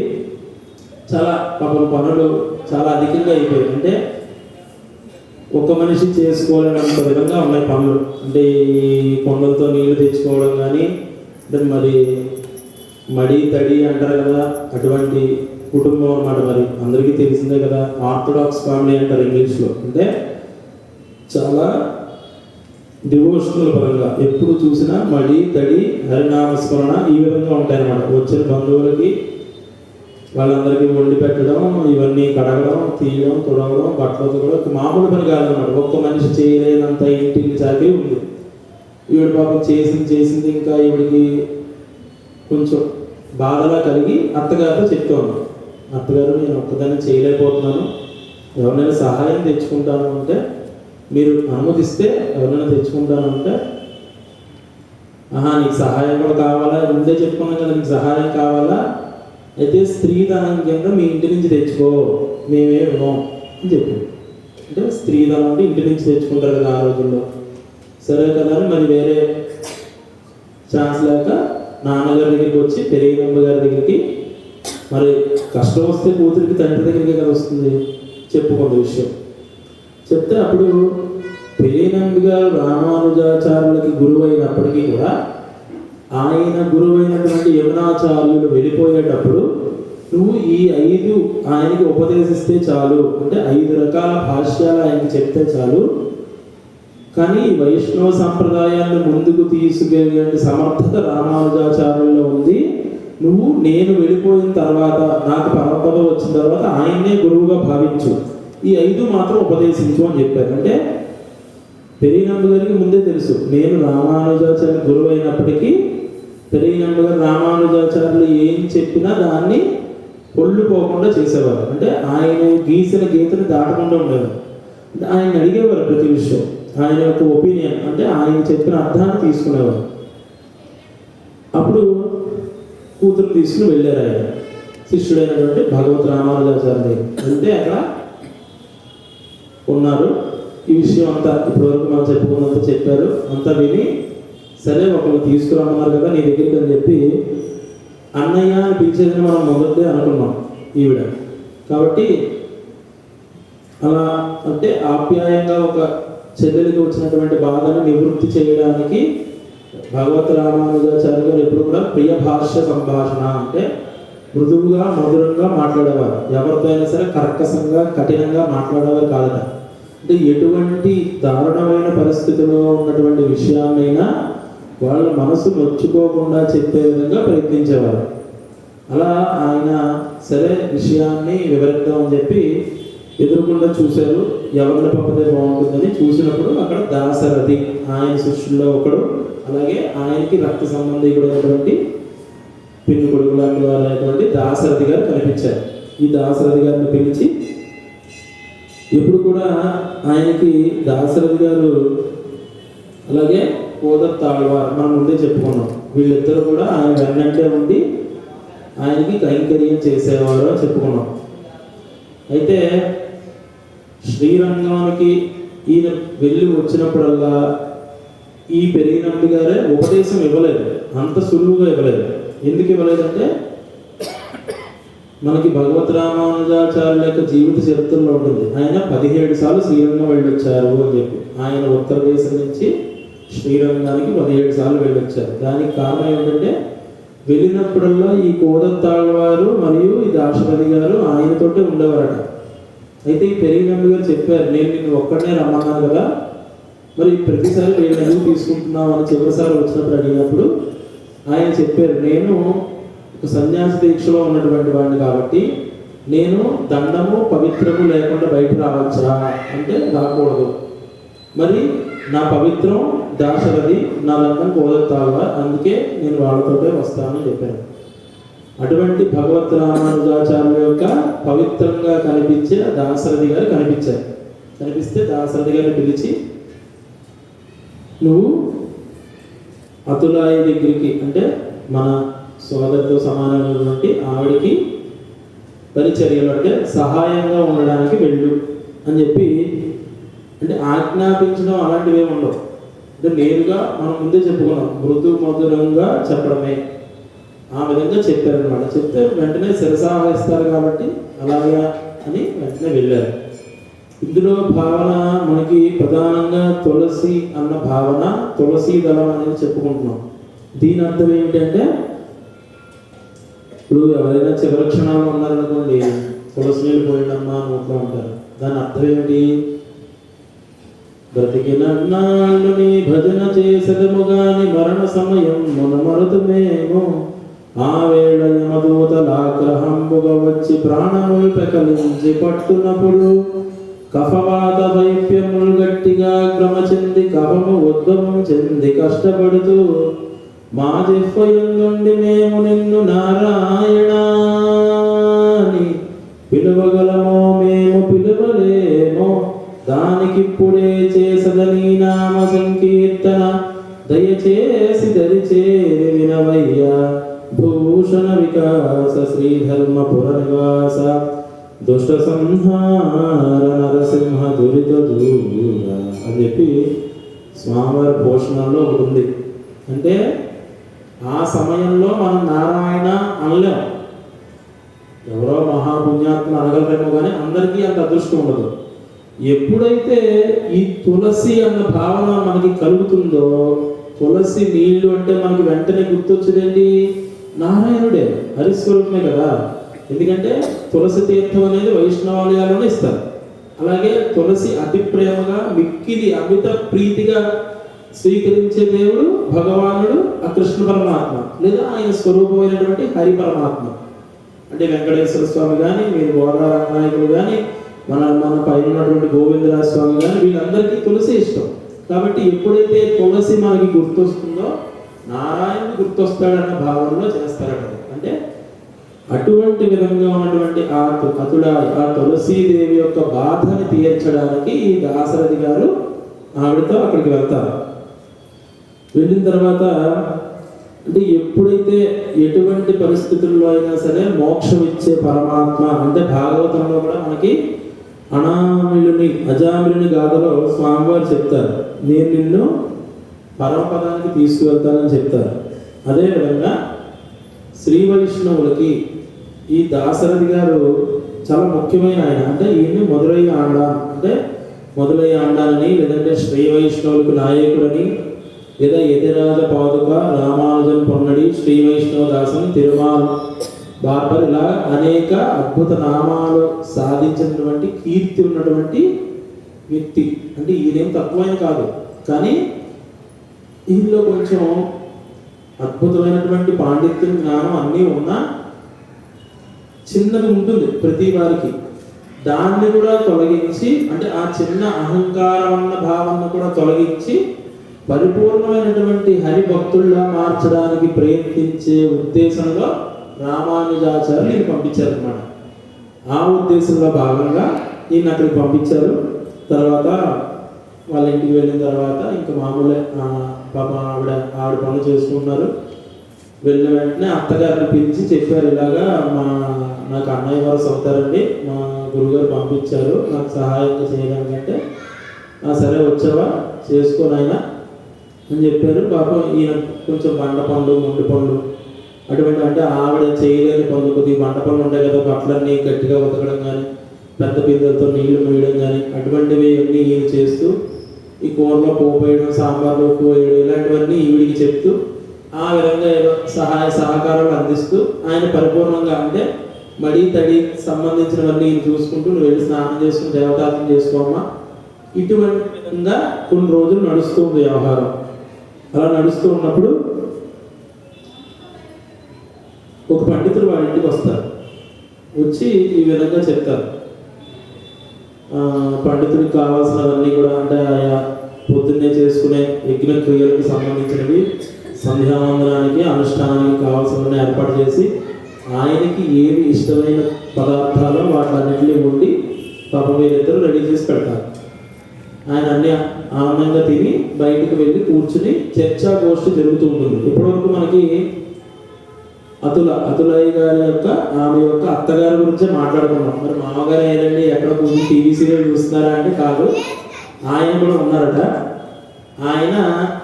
చాలా పాపం పనులు చాలా అధికంగా అయిపోయాయి. అంటే ఒక మనిషి చేసుకోలేనంత విధంగా ఉన్నాయి పనులు. అంటే ఈ కొండలతో నీళ్లు తెచ్చుకోవడం కానీ, అంటే మరి మడి తడి అంటారు కదా, అటువంటి కుటుంబం అన్నమాట. మరి అందరికీ తెలిసిందే కదా, ఆర్థడాక్స్ ఫ్యామిలీ అంటారు ఇంగ్లీష్లో. అంటే చాలా డివోషనల్ పరంగా ఎప్పుడు చూసినా మడి తడి హరినామస్మరణ ఈ విధంగా ఉంటాయన్నమాట. వచ్చిన బంధువులకి వాళ్ళందరికీ వండి పెట్టడం, ఇవన్నీ కడగడం, తీయడం, తుడవడం, బట్టలు కూడా మామూలు పని కాదన్నమాట. ఒక్క మనిషి చేయలేనంత ఇంటిని చాకి ఉంది. ఈవిడ పాపం చేసింది ఇంకా ఈవిడికి కొంచెం బాధలా కలిగి అత్తగారితో చెప్తాను, అత్తగారు నేను ఒక్కదాన్ని చేయలేకపోతున్నాను, ఎవరినైనా సహాయం తెచ్చుకుంటాను అంటే, మీరు అనుమతిస్తే ఎవరైనా తెచ్చుకుంటాను అంటే, నీకు సహాయం కూడా కావాలా, ముందే చెప్పుకున్నాం కదా నీకు సహాయం కావాలా, అయితే స్త్రీధనం కింద మీ ఇంటి నుంచి తెచ్చుకో, మేమే ఇవ్వం అని చెప్పింది. అంటే స్త్రీధనం అంటే ఇంటి నుంచి తెచ్చుకుంటారు కదా ఆ రోజుల్లో. సరే కదా అని మరి వేరే ఛాన్స్ లేక నాన్నగారి దగ్గరికి వచ్చి పెరిగినమ్మ గారి దగ్గరికి, మరి కష్టం వస్తే కూతురికి తండ్రి దగ్గరికి కదా వస్తుంది, చెప్పుకుంది విషయం. చెప్తే అప్పుడు పెరిగినమ్మ గారు రామానుజాచార్యులకి గురువు అయినప్పటికీ కూడా ఆయన గురువైనటువంటి యమునాచార్యులు వెళ్ళిపోయేటప్పుడు నువ్వు ఈ 5 ఆయనకి ఉపదేశిస్తే చాలు, అంటే 5 రకాల భాష్యాలు ఆయనకి చెప్తే చాలు, కానీ వైష్ణవ సంప్రదాయాన్ని ముందుకు తీసుకెళ్ళే సమర్థత రామానుజాచార్యుల్లో ఉంది. నువ్వు నేను వెళ్ళిపోయిన తర్వాత, నాకు పరంపర వచ్చిన తర్వాత ఆయన్నే గురువుగా భావించు, ఈ 5 మాత్రం ఉపదేశించు అని చెప్పారు. అంటే పెరిగినమ్మ గారికి ముందే తెలుసు, నేను రామానుజాచార్య గురువు అయినప్పటికీ పెరిగినమ్మ గారు రామానుజాచార్యులు ఏం చెప్పినా దాన్ని పొల్లుపోకుండా చేసేవారు. అంటే ఆయన గీసిన గీతను దాటకుండా ఉండేవారు. అంటే ఆయన అడిగేవారు ప్రతి విషయం, ఆయన యొక్క ఒపీనియన్, అంటే ఆయన చెప్పిన అర్థాన్ని తీసుకునేవారు. అప్పుడు కూతురు తీసుకుని వెళ్ళారు ఆయన శిష్యుడైనటువంటి భగవత్ రామానుజాచార్య. అంటే అక్కడ ఉన్నారు. ఈ విషయం అంతా ఇప్పటివరకు మనం చెప్పుకున్నంత చెప్పారు, అంతా విని సరే ఒకళ్ళు తీసుకురామన్నారు కదా నీ దగ్గరికి అని చెప్పి, అన్నయ్య అని పిలిచేదని మనం మొదటే అనుకున్నాం ఈవిడ. కాబట్టి అలా అంటే ఆప్యాయంగా ఒక చెల్లెలికి వచ్చినటువంటి బాధను నివృత్తి చేయడానికి భగవత్ రామానుజాచార్య గారు ఎప్పుడు కూడా ప్రియ భాష్య సంభాషణ, అంటే మృదువుగా మధురంగా మాట్లాడేవారు. ఎవరితో అయినా సరే కర్కశంగా కఠినంగా మాట్లాడేవారు కాదట. అంటే ఎటువంటి దారుణమైన పరిస్థితిలో ఉన్నటువంటి విషయాన్నైనా వాళ్ళ మనసు నొచ్చుకోకుండా చెప్పే విధంగా ప్రయత్నించేవారు. అలా ఆయన సరే విషయాన్ని వివరిద్దామని చెప్పి ఎదురుకుండా చూశారు, ఎవరిని పంపితే బాగుంటుందని. చూసినప్పుడు అక్కడ దాశరథి ఆయన శిష్యుల్లో ఒకడు, అలాగే ఆయనకి రక్త సంబంధికుడైనటువంటి పిన్ని కొడుకు లాంటి వారైనటువంటి దాశరథి గారు కనిపించారు. ఈ దాశరథి గారిని పిలిచి, ఎప్పుడు కూడా ఆయనకి దాశరథి గారు అలాగే కోదత్తాళ్వార్ మనం ముందే చెప్పుకున్నాం, వీళ్ళిద్దరూ కూడా ఆయన వెన్నంటే ఉండి ఆయనకి కైంకర్యం చేసేవారు అని చెప్పుకున్నాం. అయితే శ్రీరంగానికి ఈయన వెళ్ళి వచ్చినప్పుడల్లా ఈ పెరిగినమ్మ గారే ఉపదేశం ఇవ్వలేదు, అంత సులువుగా ఇవ్వలేదు. ఎందుకు ఇవ్వలేదంటే మనకి భగవత్ రామానుజాచార్యుల యొక్క జీవిత చరిత్రలో ఉంటుంది, ఆయన 17 సార్లు శ్రీరంగం వెళ్ళొచ్చారు అని చెప్పి. ఆయన ఉత్తరదేశం నుంచి శ్రీరంగానికి 17 సార్లు వెళ్ళొచ్చారు. దానికి కారణం ఏంటంటే వెళ్ళినప్పుడల్లా ఈ కోదంతాళ్వారు మరియు ఈ దాశరథి గారు ఆయనతోటే ఉండేవారట. అయితే ఈ పెరిగినమ్మ గారు చెప్పారు, నేను నిన్ను ఒక్కడనే రమ్మన్నాను కదా, మరి ప్రతిసారి నేను ఎందుకు తీసుకుంటున్నావు అని చివరిసారి వచ్చినప్పుడు అడిగినప్పుడు ఆయన చెప్పారు, నేను ఒక సన్యాసి దీక్షలో ఉన్నటువంటి వాడిని కాబట్టి నేను దండము పవిత్రము లేకుండా బయట రావచ్చా అంటే రాకూడదు, మరి నా పవిత్రం దాశరథి, నా దండం కోదత్తాళ్వార్, అందుకే నేను వాళ్ళతోటే వస్తానని చెప్పాను. అటువంటి భగవత్ రామానుజాచార్యుల యొక్క పవిత్రంగా కనిపించే దాశరథి గారు కనిపించారు. కనిపిస్తే దాశరథి గారిని పిలిచి, నువ్వు అతులాయి దగ్గరికి, అంటే మన సోదరితో సమానమైనటువంటి ఆవిడికి పరిచర్యలు అంటే సహాయంగా ఉండడానికి వెళ్ళు అని చెప్పి, అంటే ఆజ్ఞాపించడం అలాంటివి ఏమి ఉండవు. అంటే నేరుగా మనం ముందే చెప్పుకున్నాం, మృదు మధురంగా చెప్పడమే. ఆ విధంగా చెప్పారనమాట. చెప్తే వెంటనే శిరసావహిస్తారు కాబట్టి అలాగా అని వెంటనే వెళ్ళారు. ఇందులో భావన మనకి ప్రధానంగా తులసి అన్న భావన, తులసి దళం అనేది చెప్పుకుంటున్నాం. దీని అర్థం ఏమిటంటే, ఇప్పుడు ఎవరైనా చివరి క్షణాలు ఉన్నారనుకోండి, తులసి నీళ్ళు పోయిండమ్మా నోట్లో ఉంటారు. దాని అర్థం ఏమిటి? బ్రతికినన్నాళ్ళు నీ భజన చేసదము గాని మరణ సమయం మనమరుతుమేమో, ఆ వేళ యమదూతలాగ్రహంబుగా వచ్చి ప్రాణములు పెకలించి పట్టునప్పుడు, కఫవాత వైప్యములు గట్టిగా క్రమ చెంది కఫము ఉద్భవం చెంది కష్టపడుతూ, మా జిహ్వయందుండి మేము నిన్ను నారాయణాని పిలువగలమో మేము పిలువలేమో, దానికిప్పుడే చేసదని నామ సంకీర్తన దయచేసి దరిచేరి వినవయ్యా. భూషణ వికాస శ్రీధర్మపుర నివాస దుష్ట సంహార నరసింహ దురిత దూర అని చెప్పి స్వామివారి పోషణలో ఒకటి ఉంది. అంటే ఆ సమయంలో మనం నారాయణ అనలేం. ఎవరో మహాపుణ్యాత్మ అనగలరేమో కానీ అందరికీ అంత అదృష్టం ఉండదు. ఎప్పుడైతే ఈ తులసి అన్న భావన మనకి కలుగుతుందో, తులసి నీళ్లు అంటే మనకి వెంటనే గుర్తొచ్చేదేంటి? నారాయణుడే, హరిస్వరూపమే కదా. ఎందుకంటే తులసి తీర్థం అనేది వైష్ణవాలయాల్లోనే ఇస్తారు. అలాగే తులసి అతి ప్రేమగా మిక్కిలి అమిత ప్రీతిగా స్వీకరించే దేవుడు భగవానుడు ఆ కృష్ణ పరమాత్మ, లేదా ఆయన స్వరూపమైనటువంటి హరి పరమాత్మ. అంటే వెంకటేశ్వర స్వామి కానీ, మీరు గోదారంగనాయకుడు కానీ, మన పైన ఉన్నటువంటి గోవిందరాజ స్వామి కానీ, వీళ్ళందరికీ తులసి ఇష్టం. కాబట్టి ఎప్పుడైతే తులసి మనకి గుర్తొస్తుందో నారాయణుడు గుర్తొస్తాడన్న భావనలో చేస్తారట. అంటే అటువంటి విధంగా ఉన్నటువంటి ఆ తులసీదేవి యొక్క బాధని తీర్చడానికి ఈ దాశరథి గారు ఆవిడతో అక్కడికి వెళ్తారు. వెళ్ళిన తర్వాత అంటే ఎప్పుడైతే ఎటువంటి పరిస్థితుల్లో అయినా సరే మోక్షం ఇచ్చే పరమాత్మ, అంటే భాగవతంలో కూడా మనకి అజామిలుని గాథలో స్వామివారు చెప్తారు, నేను నిన్ను పరమపదానికి తీసుకువెళ్తానని చెప్తారు. అదేవిధంగా శ్రీ వైష్ణవులకి ఈ దాశరథి గారు చాలా ముఖ్యమైన ఆయన. అంటే ఈయన్ని మొదలై ఆండాన్, అంటే మొదలై ఆండానని, లేదంటే శ్రీ వైష్ణవులకు నాయకుడని, లేదా యతిరాజ పాదుక రామానుజన్ పొన్నడి శ్రీ వైష్ణవ దాసన్ తిరుమాల్ బార్బర్, ఇలా అనేక అద్భుత నామాలు సాధించినటువంటి కీర్తి ఉన్నటువంటి వ్యక్తి. అంటే ఈయనేం తక్కువైన కాదు, కానీ ఈయనలో కొంచెం అద్భుతమైనటువంటి పాండిత్యం, జ్ఞానం అన్నీ ఉన్నా చిన్నది ఉంటుంది ప్రతి వారికి. దాన్ని కూడా తొలగించి, అంటే ఆ చిన్న అహంకారం అన్న భావాన్ని కూడా తొలగించి పరిపూర్ణమైనటువంటి హరిభక్తుల్లా మార్చడానికి ప్రయత్నించే ఉద్దేశంలో రామానుజాచార్యులు ఈయన పంపించారనమాట. ఆ ఉద్దేశంలో భాగంగా ఈయన అక్కడికి పంపించారు. తర్వాత వాళ్ళ ఇంటికి వెళ్ళిన తర్వాత ఇంకా మామూలే పాప ఆవిడ పనులు చేసుకుంటున్నారు. వెళ్ళిన వెంటనే అత్తగారిని పిలిచి చెప్పారు, ఇలాగా నాకు అన్నయ్య వారు అవుతారండి, మా గురుగారు పంపించారు నాకు సహాయంగా చేయడానికంటే. సరే వచ్చావా, చేసుకొని ఆయన అని చెప్పారు. పాపం ఈయన కొంచెం బండ పనులు, ముండి పనులు అటువంటి, అంటే ఆవిడ చేయలేని పనులు, కొద్దిగా బండ పనులు ఉంటాయి కదా, బట్టలన్నీ గట్టిగా ఉతకడం కానీ, పెద్ద బిందెలతో నీళ్లు మూయడం కానీ, అటువంటివి అన్నీ ఈయన చేస్తూ, ఈ కూరలో పోపు వేయడం, సాంబార్లో ఉప్పు వేయడం, ఇలాంటివన్నీ ఈవిడికి చెప్తూ, ఆ విధంగా ఏదో సహాయ సహకారాలు అందిస్తూ ఆయన పరిపూర్ణంగా, అంటే మడి తడి సంబంధించినవన్నీ ఈయన చూసుకుంటూ, నువ్వు వెళ్ళి స్నానం చేసుకుని దేవతార్థం చేసుకోమ్మా, ఇటువంటి విధంగా కొన్ని రోజులు నడుస్తుంది వ్యవహారం. అలా నడుస్తూ ఉన్నప్పుడు ఒక పండితుడు వాళ్ళ ఇంటికి వస్తారు. వచ్చి ఈ విధంగా చెప్తారు, పండితుడికి కావాల్సినవన్నీ కూడా, అంటే ఆయా పొద్దున్నే చేసుకునే యజ్ఞ క్రియలకు సంబంధించినవి, సంధ్యావందనానికి అనుష్ఠానానికి కావాల్సినవన్నీ ఏర్పాటు చేసి, ఆయనకి ఏవి ఇష్టమైన పదార్థాలు వాటిలన్నింటినీ వండి పాప వీరిద్దరూ రెడీ చేసి పెడతారు. ఆయన అన్ని ఆనందంగా తిని బయటకు వెళ్ళి కూర్చుని చర్చా గోష్ఠి జరుగుతూ ఉంటుంది. ఇప్పటివరకు మనకి అతులయ్య గారి యొక్క ఆమె యొక్క అత్తగారి గురించే మాట్లాడుకున్నాం. మరి మామగారు ఏదండి ఎక్కడ కూర్చుని టీవీ సీరియల్ చూస్తున్నారా అంటే కాదు, ఆయన కూడా ఉన్నారట. ఆయన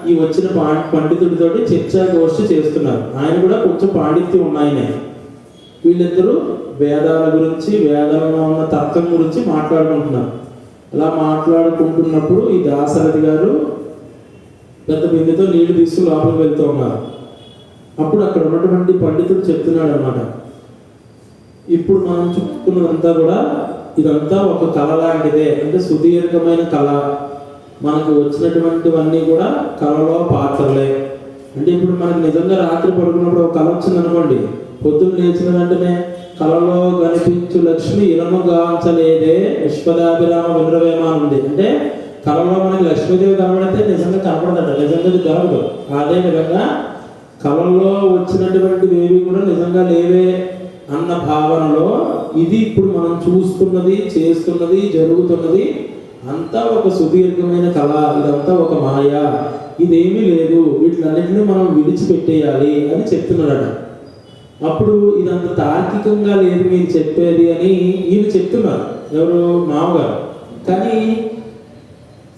ఈ వచ్చిన పండితుడితోటి చర్చా గోష్ఠి చేస్తున్నారు. ఆయన కూడా కొంచెం పాండిత్యం ఉన్నాయనే. వీళ్ళిద్దరూ వేదాల గురించి, వేదాలలో ఉన్న తర్కం గురించి మాట్లాడుకుంటున్నారు. అలా మాట్లాడుకుంటున్నప్పుడు ఈ దాశరథి గారు పెద్ద బిందెతో నీళ్లు తీసుకుని లోపలికి వెళ్తూ ఉన్నారు. అప్పుడు అక్కడ ఉన్నటువంటి పండితుడు చెప్తున్నాడు అన్నమాట, ఇప్పుడు మనం చెప్పుకున్నదంతా కూడా ఇదంతా ఒక కళ లాంటిదే, అంటే సుదీర్ఘమైన కళ. మనకు వచ్చినటువంటివన్నీ కూడా కళలో పాత్రలే. అంటే ఇప్పుడు మనకు నిజంగా రాత్రి పడుకున్నప్పుడు ఒక కళ వచ్చింది అనుకోండి, పొద్దున్న లేచిన వెంటనే కళలో కనిపించు లక్ష్మి ఇలము గాంచలేదే విశ్వదాభిరామ వినురవేమ ఉంది. అంటే కళలో మనకి లక్ష్మీదేవి కనబడితే నిజంగా కనపడదట, నిజంగా అది కలవదు. అదే విధంగా కళల్లో వచ్చినటువంటివి ఏవి కూడా నిజంగా లేవే అన్న భావనలో ఇది ఇప్పుడు మనం చూస్తున్నది, చేస్తున్నది, జరుగుతున్నది అంతా ఒక సుదీర్ఘమైన కళ, ఇదంతా ఒక మాయ, ఇదేమీ లేదు, వీటిలన్నింటినీ మనం విడిచిపెట్టేయాలి అని చెప్తున్నాడట. అప్పుడు ఇదంత తార్కికంగా లేదు మీరు చెప్పేది అని ఈయన చెప్తున్నారు, ఎవరు మామగారు. కానీ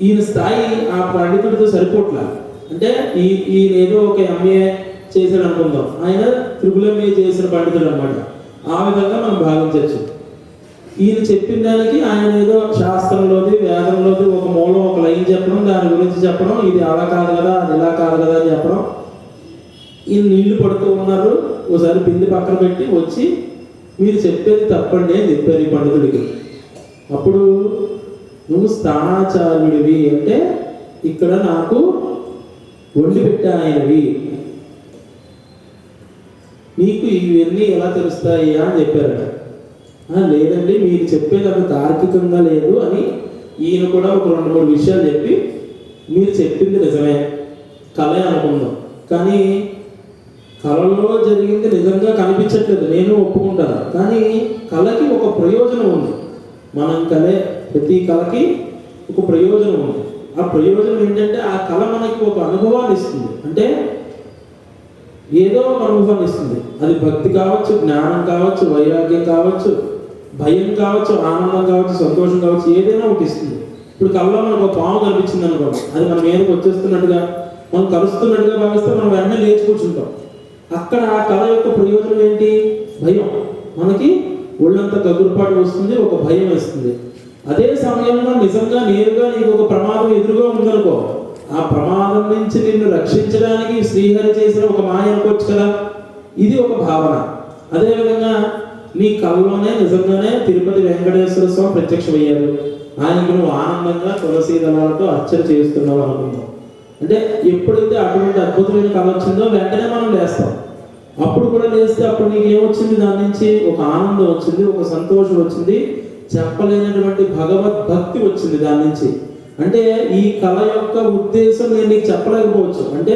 ఈయన స్థాయి ఆ పండితుడితో సరిపోట్లా. అంటే ఈయన ఏదో ఒక ఎంఏ చేశాడు అనుకుందాం, ఆయన త్రిపుల్ చేసిన పండితుడు అనమాట. ఆ విధంగా మనం భావించవచ్చు. ఈయన చెప్పిన దానికి ఆయన ఏదో శాస్త్రంలోది, వేదంలోది ఒక మూలం, ఒక లైన్ చెప్పడం, దాని గురించి చెప్పడం, ఇది అలా కాదు కదా, అది ఇలా కాదు కదా అని చెప్పడం. ఈయన నీళ్లు పడుతూ ఉన్నారు. ఒకసారి బిందె పక్కన పెట్టి వచ్చి మీరు చెప్పేది తప్పండి అని చెప్పారు ఈ పండితుడికి. అప్పుడు నువ్వు స్థానాచార్యుడివి, అంటే ఇక్కడ నాకు వండి పెట్టా ఆయనవి, నీకు ఇవన్నీ ఎలా తెలుస్తాయి అని చెప్పారట. లేదండి మీరు చెప్పేది అంత తార్కికంగా లేదు అని ఈయన కూడా ఒక 2-3 విషయాలు చెప్పి, మీరు చెప్పింది నిజమే, కళే అనుకుందాం, కానీ కళలో జరిగింది నిజంగా కనిపించట్లేదు, నేను ఒప్పుకుంటాను. కానీ కళకి ఒక ప్రయోజనం ఉంది. మనం ప్రతి కళకి ఒక ప్రయోజనం ఉంది. ఆ ప్రయోజనం ఏంటంటే ఆ కళ మనకి ఒక అనుభవాన్ని ఇస్తుంది. అంటే ఏదో ఒక అనుభవాన్ని ఇస్తుంది. అది భక్తి కావచ్చు, జ్ఞానం కావచ్చు, వైరాగ్యం కావచ్చు, భయం కావచ్చు, ఆనందం కావచ్చు, సంతోషం కావచ్చు, ఏదైనా ఒకటి ఇస్తుంది. ఇప్పుడు కళ్ళలో మనకు ఒక పాము కనిపించింది అనుకోండి, అది మన మీదకి వచ్చేస్తున్నట్టుగా, మనం కలుస్తున్నట్టుగా భావిస్తే మనం వెంటనే లేచి కూర్చుంటాం. అక్కడ ఆ కళ యొక్క ప్రయోజనం ఏంటి? భయం. మనకి ఒళ్ళంతా గగురుపాటు వస్తుంది, ఒక భయం వేస్తుంది. అదే సమయంలో నిజంగా నేరుగా నీకు ఒక ప్రమాదం ఎదురుగా ఉందనుకో, ఆ ప్రమాదం నుంచి నిన్ను రక్షించడానికి శ్రీహరి చేసిన ఒక మాయ అనుకోవచ్చు కదా, ఇది ఒక భావన. అదేవిధంగా నీ కళ్ళలోనే నిజంగానే తిరుపతి వెంకటేశ్వర స్వామి ప్రత్యక్షమయ్యారు, ఆయనకు నువ్వు ఆనందంగా తులసి దళాలతో అర్చన చేస్తున్నావు అనుకుందాం. అంటే ఎప్పుడైతే అటువంటి అద్భుతమైన కళ వచ్చిందో వెంటనే మనం లేస్తాం. అప్పుడు కూడా లేస్తే అప్పుడు నీకు ఏమొచ్చింది? దాని నుంచి ఒక ఆనందం వచ్చింది, ఒక సంతోషం వచ్చింది, చెప్పలేనటువంటి భగవద్భక్తి వచ్చింది దాని నుంచి. అంటే ఈ కళ యొక్క ఉద్దేశం నేను నీకు చెప్పలేకపోవచ్చు. అంటే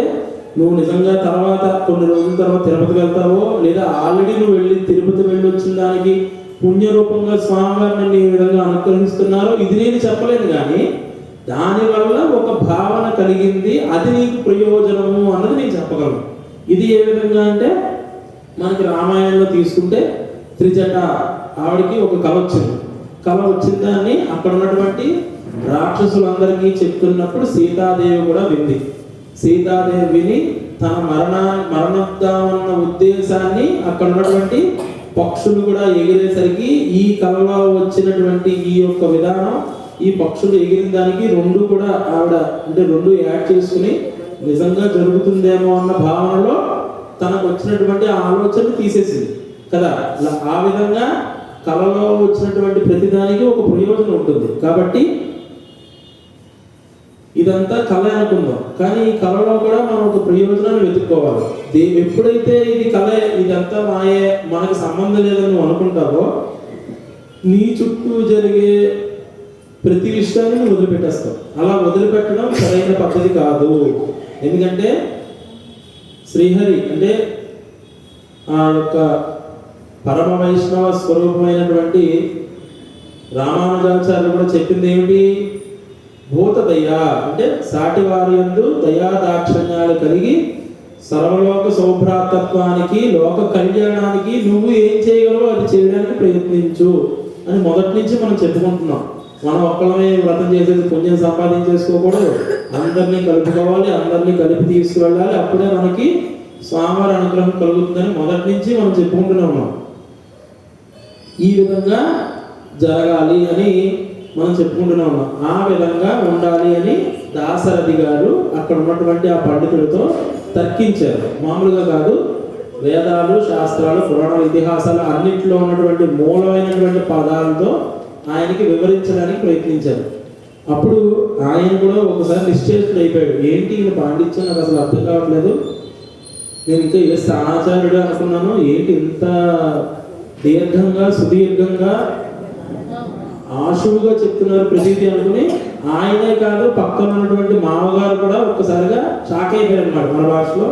నువ్వు నిజంగా తర్వాత కొన్ని రోజుల తర్వాత తిరుపతికి వెళ్తావో, లేదా ఆల్రెడీ నువ్వు తిరుపతి వెళ్ళి వచ్చిన దానికి పుణ్యరూపంగా స్వామివారు నిన్ను ఈ విధంగా అనుగ్రహిస్తున్నారో ఇది నేను చెప్పలేను. కానీ దానివల్ల ఒక భావన కలిగింది, అది నీకు ప్రయోజనము అన్నది నేను చెప్పగలను. ఇది ఏ విధంగా అంటే మనకి రామాయణంలో తీసుకుంటే త్రిజట ఆవిడికి ఒక కళ వచ్చింది. కళ వచ్చిందని అక్కడ ఉన్నటువంటి రాక్షసులందరికీ చెప్తున్నప్పుడు సీతాదేవి కూడా వింది. సీతాదేవి విని తన మరణిద్దామన్న ఉద్దేశాన్ని అక్కడ ఉన్నటువంటి పక్షులు కూడా ఎగిరేసరికి ఈ కళలో వచ్చినటువంటి ఈ యొక్క విధానం, ఈ పక్షులు ఎగిరిన దానికి 2 కూడా ఆవిడ అంటే 2 యాడ్ చేసుకుని నిజంగా జరుగుతుందేమో అన్న భావనలో తనకు వచ్చినటువంటి ఆలోచన తీసేసింది కదా. ఆ విధంగా కళలో వచ్చినటువంటి ప్రతిదానికి ఒక ప్రయోజనం ఉంటుంది. కాబట్టి ఇదంతా కళ అనుకుందాం, కానీ ఈ కళలో కూడా మనం ఒక ప్రయోజనాన్ని వెతుక్కోవాలి. ఎప్పుడైతే ఇది కళ, ఇదంతా మాయే, మనకు సంబంధం లేదని నువ్వు అనుకుంటావో, నీ చుట్టూ జరిగే ప్రతి విషయాన్ని నువ్వు వదిలిపెట్టేస్తావు. అలా వదిలిపెట్టడం సరైన పద్ధతి కాదు. ఎందుకంటే శ్రీహరి అంటే ఆ యొక్క పరమ వైష్ణవ స్వరూపమైనటువంటి రామానుజాచార్యులు కూడా చెప్పింది ఏమిటి? భూత దయ అంటే సాటి వారి యందు దయా దాక్షణ్యాలు కలిగి సర్వలోక సౌభ్రాతత్వానికి, లోక కళ్యాణానికి నువ్వు ఏం చేయగలవో అది చేయడానికి ప్రయత్నించు అని మొదటి నుంచి మనం చెప్పుకుంటున్నాం. మనం ఒక్కలమే వ్రతం చేసేది పుణ్యం సంపాదించేసుకోకూడదు, అందరినీ కలుపుకోవాలి, అందరినీ కలిపి తీసుకువెళ్ళాలి, అప్పుడే మనకి స్వామివారి అనుగ్రహం కలుగుతుందని మొదటి నుంచి మనం చెప్పుకుంటూనే ఉన్నాం. ఈ విధంగా జరగాలి అని మనం చెప్పుకుంటూనే ఉన్నాం. ఆ విధంగా ఉండాలి అని దాశరథి గారు అక్కడ ఉన్నటువంటి ఆ పండితులతో తర్కించారు. మామూలుగా కాదు, వేదాలు, శాస్త్రాలు, పురాణాలు, ఇతిహాసాలు అన్నింటిలో ఉన్నటువంటి మూలమైనటువంటి పదాలతో ఆయనకి వివరించడానికి ప్రయత్నించారు. అప్పుడు ఆయన కూడా ఒకసారి నిశ్చేష్టుడు అయిపోయాడు. ఏంటి ఈయన పాండిత్యం నాకు అసలు అర్థం కావట్లేదు, నేను ఇంకా ఏ స్థానాచార్యుడు అనుకున్నాను, ఏంటి ఇంత దీర్ఘంగా సుదీర్ఘంగా ఆశువుగా చెప్తున్నారు ప్రతీతి అనుకుని ఆయనే కాదు పక్కన ఉన్నటువంటి మామగారు కూడా ఒక్కసారిగా షాక్ అయిపోయారు అన్నమాట. మన భాషలో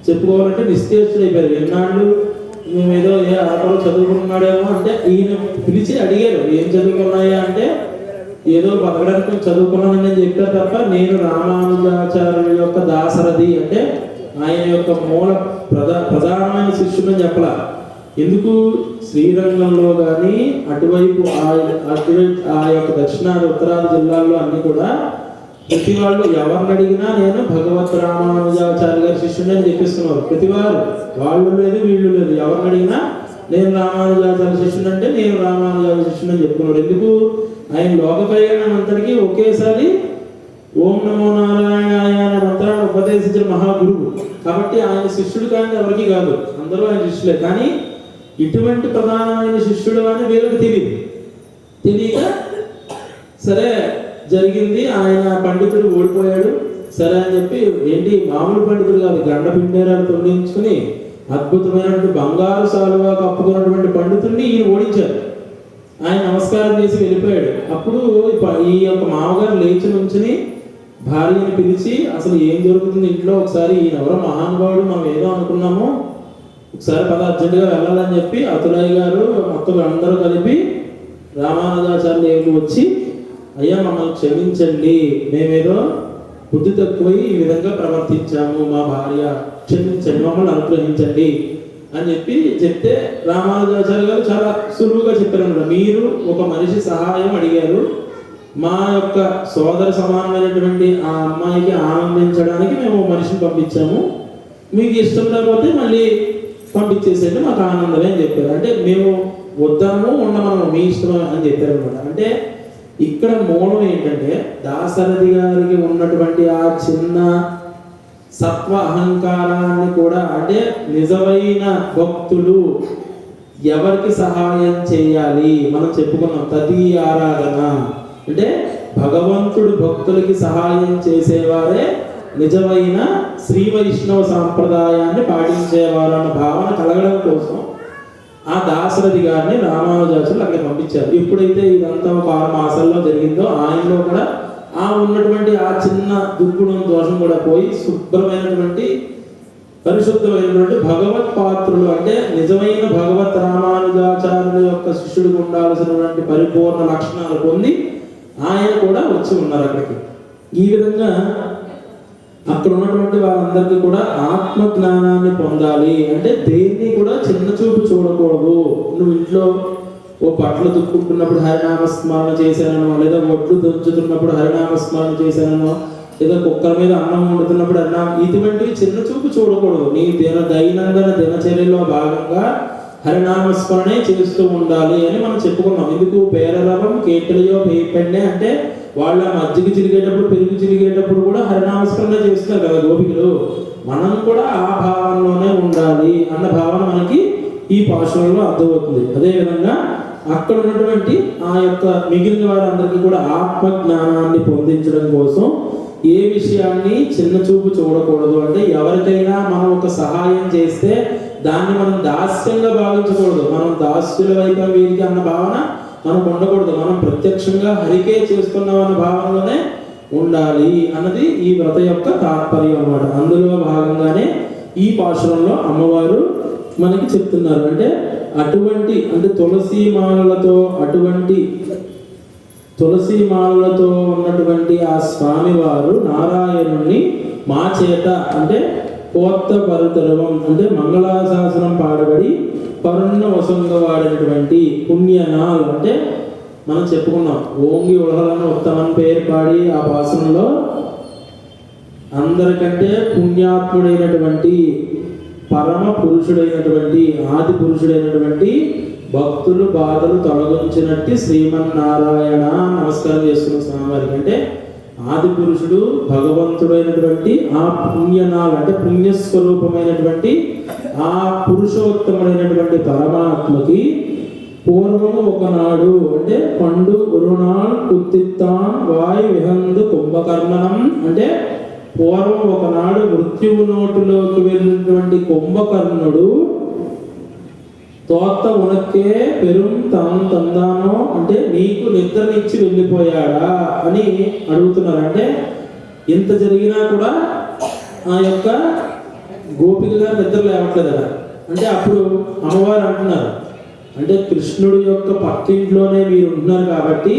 చెప్పుకోవాలంటే నిశ్చేష్టుడు అయిపోయారు. ఎన్నాళ్ళు మేమేదో ఏ ఆటలో చదువుకున్నాడేమో అంటే ఈయన పిలిచి అడిగారు, ఏం చదువుకున్నాయా అంటే ఏదో బతకడానికి చదువుకున్నానని నేను చెప్పారు తప్ప నేను రామానుజాచార్యుల యొక్క దాశరథి అంటే ఆయన యొక్క మూల ప్రధానమైన శిష్యుడని చెప్పలా. ఎందుకు శ్రీరంగంలో కానీ అటువైపు ఆ యొక్క దక్షిణాది ఉత్తరాది జిల్లాల్లో అన్ని కూడా ప్రతి వాళ్ళు ఎవరిని అడిగినా నేను భగవత్ రామానుజాచార్య గారి శిష్యుడు అని చెప్పిస్తున్నారు. ప్రతి వారు, వాళ్ళు లేదు వీళ్ళు లేదు, ఎవరిని అడిగినా నేను రామానుజాచార్య శిష్యుడు అంటే నేను రామానుజాచార్య శిష్యుడు అని చెప్పుకున్నాడు. ఎందుకు? ఆయన లోక కళ్యాణం అంతటికీ ఒకేసారి ఓం నమో నారాయణాయ అనే మంత్రాన్ని ఉపదేశించిన మహాగురువు కాబట్టి ఆయన శిష్యుడు కానీ ఎవరికి కాదు, అందరూ ఆయన శిష్యులే. కానీ ఇటువంటి ప్రధానమైన శిష్యుడు అని వీళ్ళకి తెలియక సరే జరిగింది. ఆయన పండితుడు ఓడిపోయాడు సరే అని చెప్పి, ఏంటి మామూలు పండితుడు కాదు, గండ పిండేరాలు తొలగించుకుని అద్భుతమైనటువంటి బంగారు సాలుగా కప్పుకున్నటువంటి పండితుడిని ఈయన ఓడించారు. ఆయన నమస్కారం చేసి వెళ్ళిపోయాడు. అప్పుడు ఈ యొక్క మామగారు లేచి నుంచుని భార్యని పిలిచి అసలు ఏం జరుగుతుంది ఇంట్లో, ఒకసారి ఈయన ఎవరో మహానుభావుడు, మనం ఏదో అనుకున్నాము, ఒకసారి పద అర్జెంటుగా వెళ్ళాలని చెప్పి అతులయ్య గారు మొత్తం అందరూ కలిపి రామానుజాచార్యులు వచ్చి, అయ్యా మమ్మల్ని క్షమించండి, మేమేదో బుద్ధి తక్కువై ఈ విధంగా ప్రవర్తించాము, మా భార్య క్షమించండి, మమ్మల్ని అనుగ్రహించండి అని చెప్తే రామానుజాచార్య గారు చాలా సులువుగా చెప్పారు. మీరు ఒక మనిషి సహాయం అడిగారు, మా యొక్క సోదర సమానమైనటువంటి ఆ అమ్మాయికి ఆనందించడానికి మేము మనిషిని పంపించాము, మీకు ఇష్టం లేకపోతే మళ్ళీ పంపించేసేయండి, మాకు ఆనందమే అని చెప్పారు. అంటే మేము వద్దాము ఉండమనము, మీ ఇష్టం అని చెప్పారు అనమాట. అంటే ఇక్కడ మూలం ఏంటంటే దాశరథి గారికి ఉన్నటువంటి ఆ చిన్న సత్వ అహంకారాన్ని కూడా, అంటే నిజమైన భక్తులు ఎవరికి సహాయం చేయాలి మనం చెప్పుకున్నాం, తదీ ఆరాధన అంటే భగవంతుడు భక్తులకి సహాయం చేసేవారే నిజమైన శ్రీ వైష్ణవ సాంప్రదాయాన్ని పాటించేవారు అన్న భావన కలగడం కోసం ఆ దాశరథి గారిని రామానుజాచార్యులు అక్కడ పంపించారు. ఎప్పుడైతే ఇదంతా ఒక 6 మాసాల్లో జరిగిందో ఆయనలో కూడా ఆ ఉన్నటువంటి ఆ చిన్న దుర్గుణం దోషం కూడా పోయి శుభ్రమైనటువంటి పరిశుద్ధమైనటువంటి భగవత్ పాత్రులు అంటే నిజమైన భగవత్ రామానుజాచార్యుల యొక్క శిష్యుడికి ఉండాల్సినటువంటి పరిపూర్ణ లక్షణాలు పొంది ఆయన కూడా వచ్చి ఉన్నారు అక్కడికి. ఈ విధంగా అక్కడ ఉన్నటువంటి వాళ్ళందరికీ కూడా ఆత్మ జ్ఞానాన్ని పొందాలి అంటే దేన్ని కూడా చిన్న చూపు చూడకూడదు. నువ్వు ఇంట్లో ఓ బట్టలు దుక్కుంటున్నప్పుడు హరినామస్మరణ చేశానో, లేదా ఒడ్లు దంచుతున్నప్పుడు హరినామస్మరణ చేశానో, లేదా కుక్కల మీద అన్నం వండుతున్నప్పుడు ఇటువంటివి చిన్న చూపు చూడకూడదు. నీ దైనందిన దినచర్యలో భాగంగా హరినామస్మరణే చేస్తూ ఉండాలి అని మనం చెప్పుకున్నాం. ఎందుకు? పేరరవం కేటలియో పేపెండే అంటే వాళ్ళ మజ్జిగ చిరిగేటప్పుడు పెరుగు చిరిగేటప్పుడు కూడా హరినామస్మరణ చేస్తున్నారు కదా గోపికలు. మనం కూడా ఆ భావనలోనే ఉండాలి అన్న భావన మనకి ఈ పాశురంలో అర్థమవుతుంది. అదేవిధంగా అక్కడ ఉన్నటువంటి ఆ యొక్క మిగిలిన వారందరికీ కూడా ఆత్మ జ్ఞానాన్ని పొందించడం కోసం ఏ విషయాన్ని చిన్న చూపు చూడకూడదు. అంటే ఎవరికైనా మనం ఒక సహాయం చేస్తే దాన్ని మనం దాస్యంగా భావించకూడదు. మనం దాస్యుల వైపు వీరికి అన్న భావన మనకు ఉండకూడదు. మనం ప్రత్యక్షంగా హరికే చేస్తున్నాం అన్న భావనలోనే ఉండాలి అన్నది ఈ వ్రత యొక్క తాత్పర్యం అన్నమాట. అందులో భాగంగానే ఈ పాశురంలో అమ్మవారు మనకి చెప్తున్నారు. అంటే అటువంటి తులసి మాలలతో ఉన్నటువంటి ఆ స్వామివారు నారాయణుణ్ణి మా చేత అంటే కోత్త పరుతరవం అంటే మంగళాశాసనం పాడబడి పరుణ వసంగా వాడినటువంటి పుణ్యనాల్ అంటే మనం చెప్పుకున్నాం. ఓంగి ఉలహలను ఉత్తమన్ పేరు పాడి ఆ భాషణలో అందరికంటే పుణ్యాత్ముడైనటువంటి పరమ పురుషుడైనటువంటి ఆది పురుషుడైనటువంటి భక్తులు బాధలు తొలగించినట్టు శ్రీమన్నారాయణ నమస్కారం చేసుకున్న స్వామివారికి. అంటే ఆది పురుషుడు భగవంతుడైనటువంటి ఆ పుణ్యనాలు అంటే పుణ్యస్వరూపమైనటువంటి ఆ పురుషోత్తముడైనటువంటి పరమాత్మకి పూర్వము ఒకనాడు అంటే పండు ఉరునాల్ కుత్తిత్తాన్ వాయు విహందు కుంభకర్ణనం అంటే పూర్వం ఒకనాడు మృత్యువు నోటిలోకి వెళ్ళినటువంటి కుంభకర్ణుడు తోత్త ఉనక్కే పెరుం తాను తందానో అంటే నీకు నిద్రనిచ్చి వెళ్ళిపోయాడా అని అడుగుతున్నారు. అంటే ఇంత జరిగినా కూడా ఆ యొక్క గోపికగా నిద్ర లేవట్లేదు కదా. అంటే అప్పుడు అమ్మవారు అంటున్నారు, అంటే కృష్ణుడి యొక్క పక్కింట్లోనే మీరు ఉంటున్నారు కాబట్టి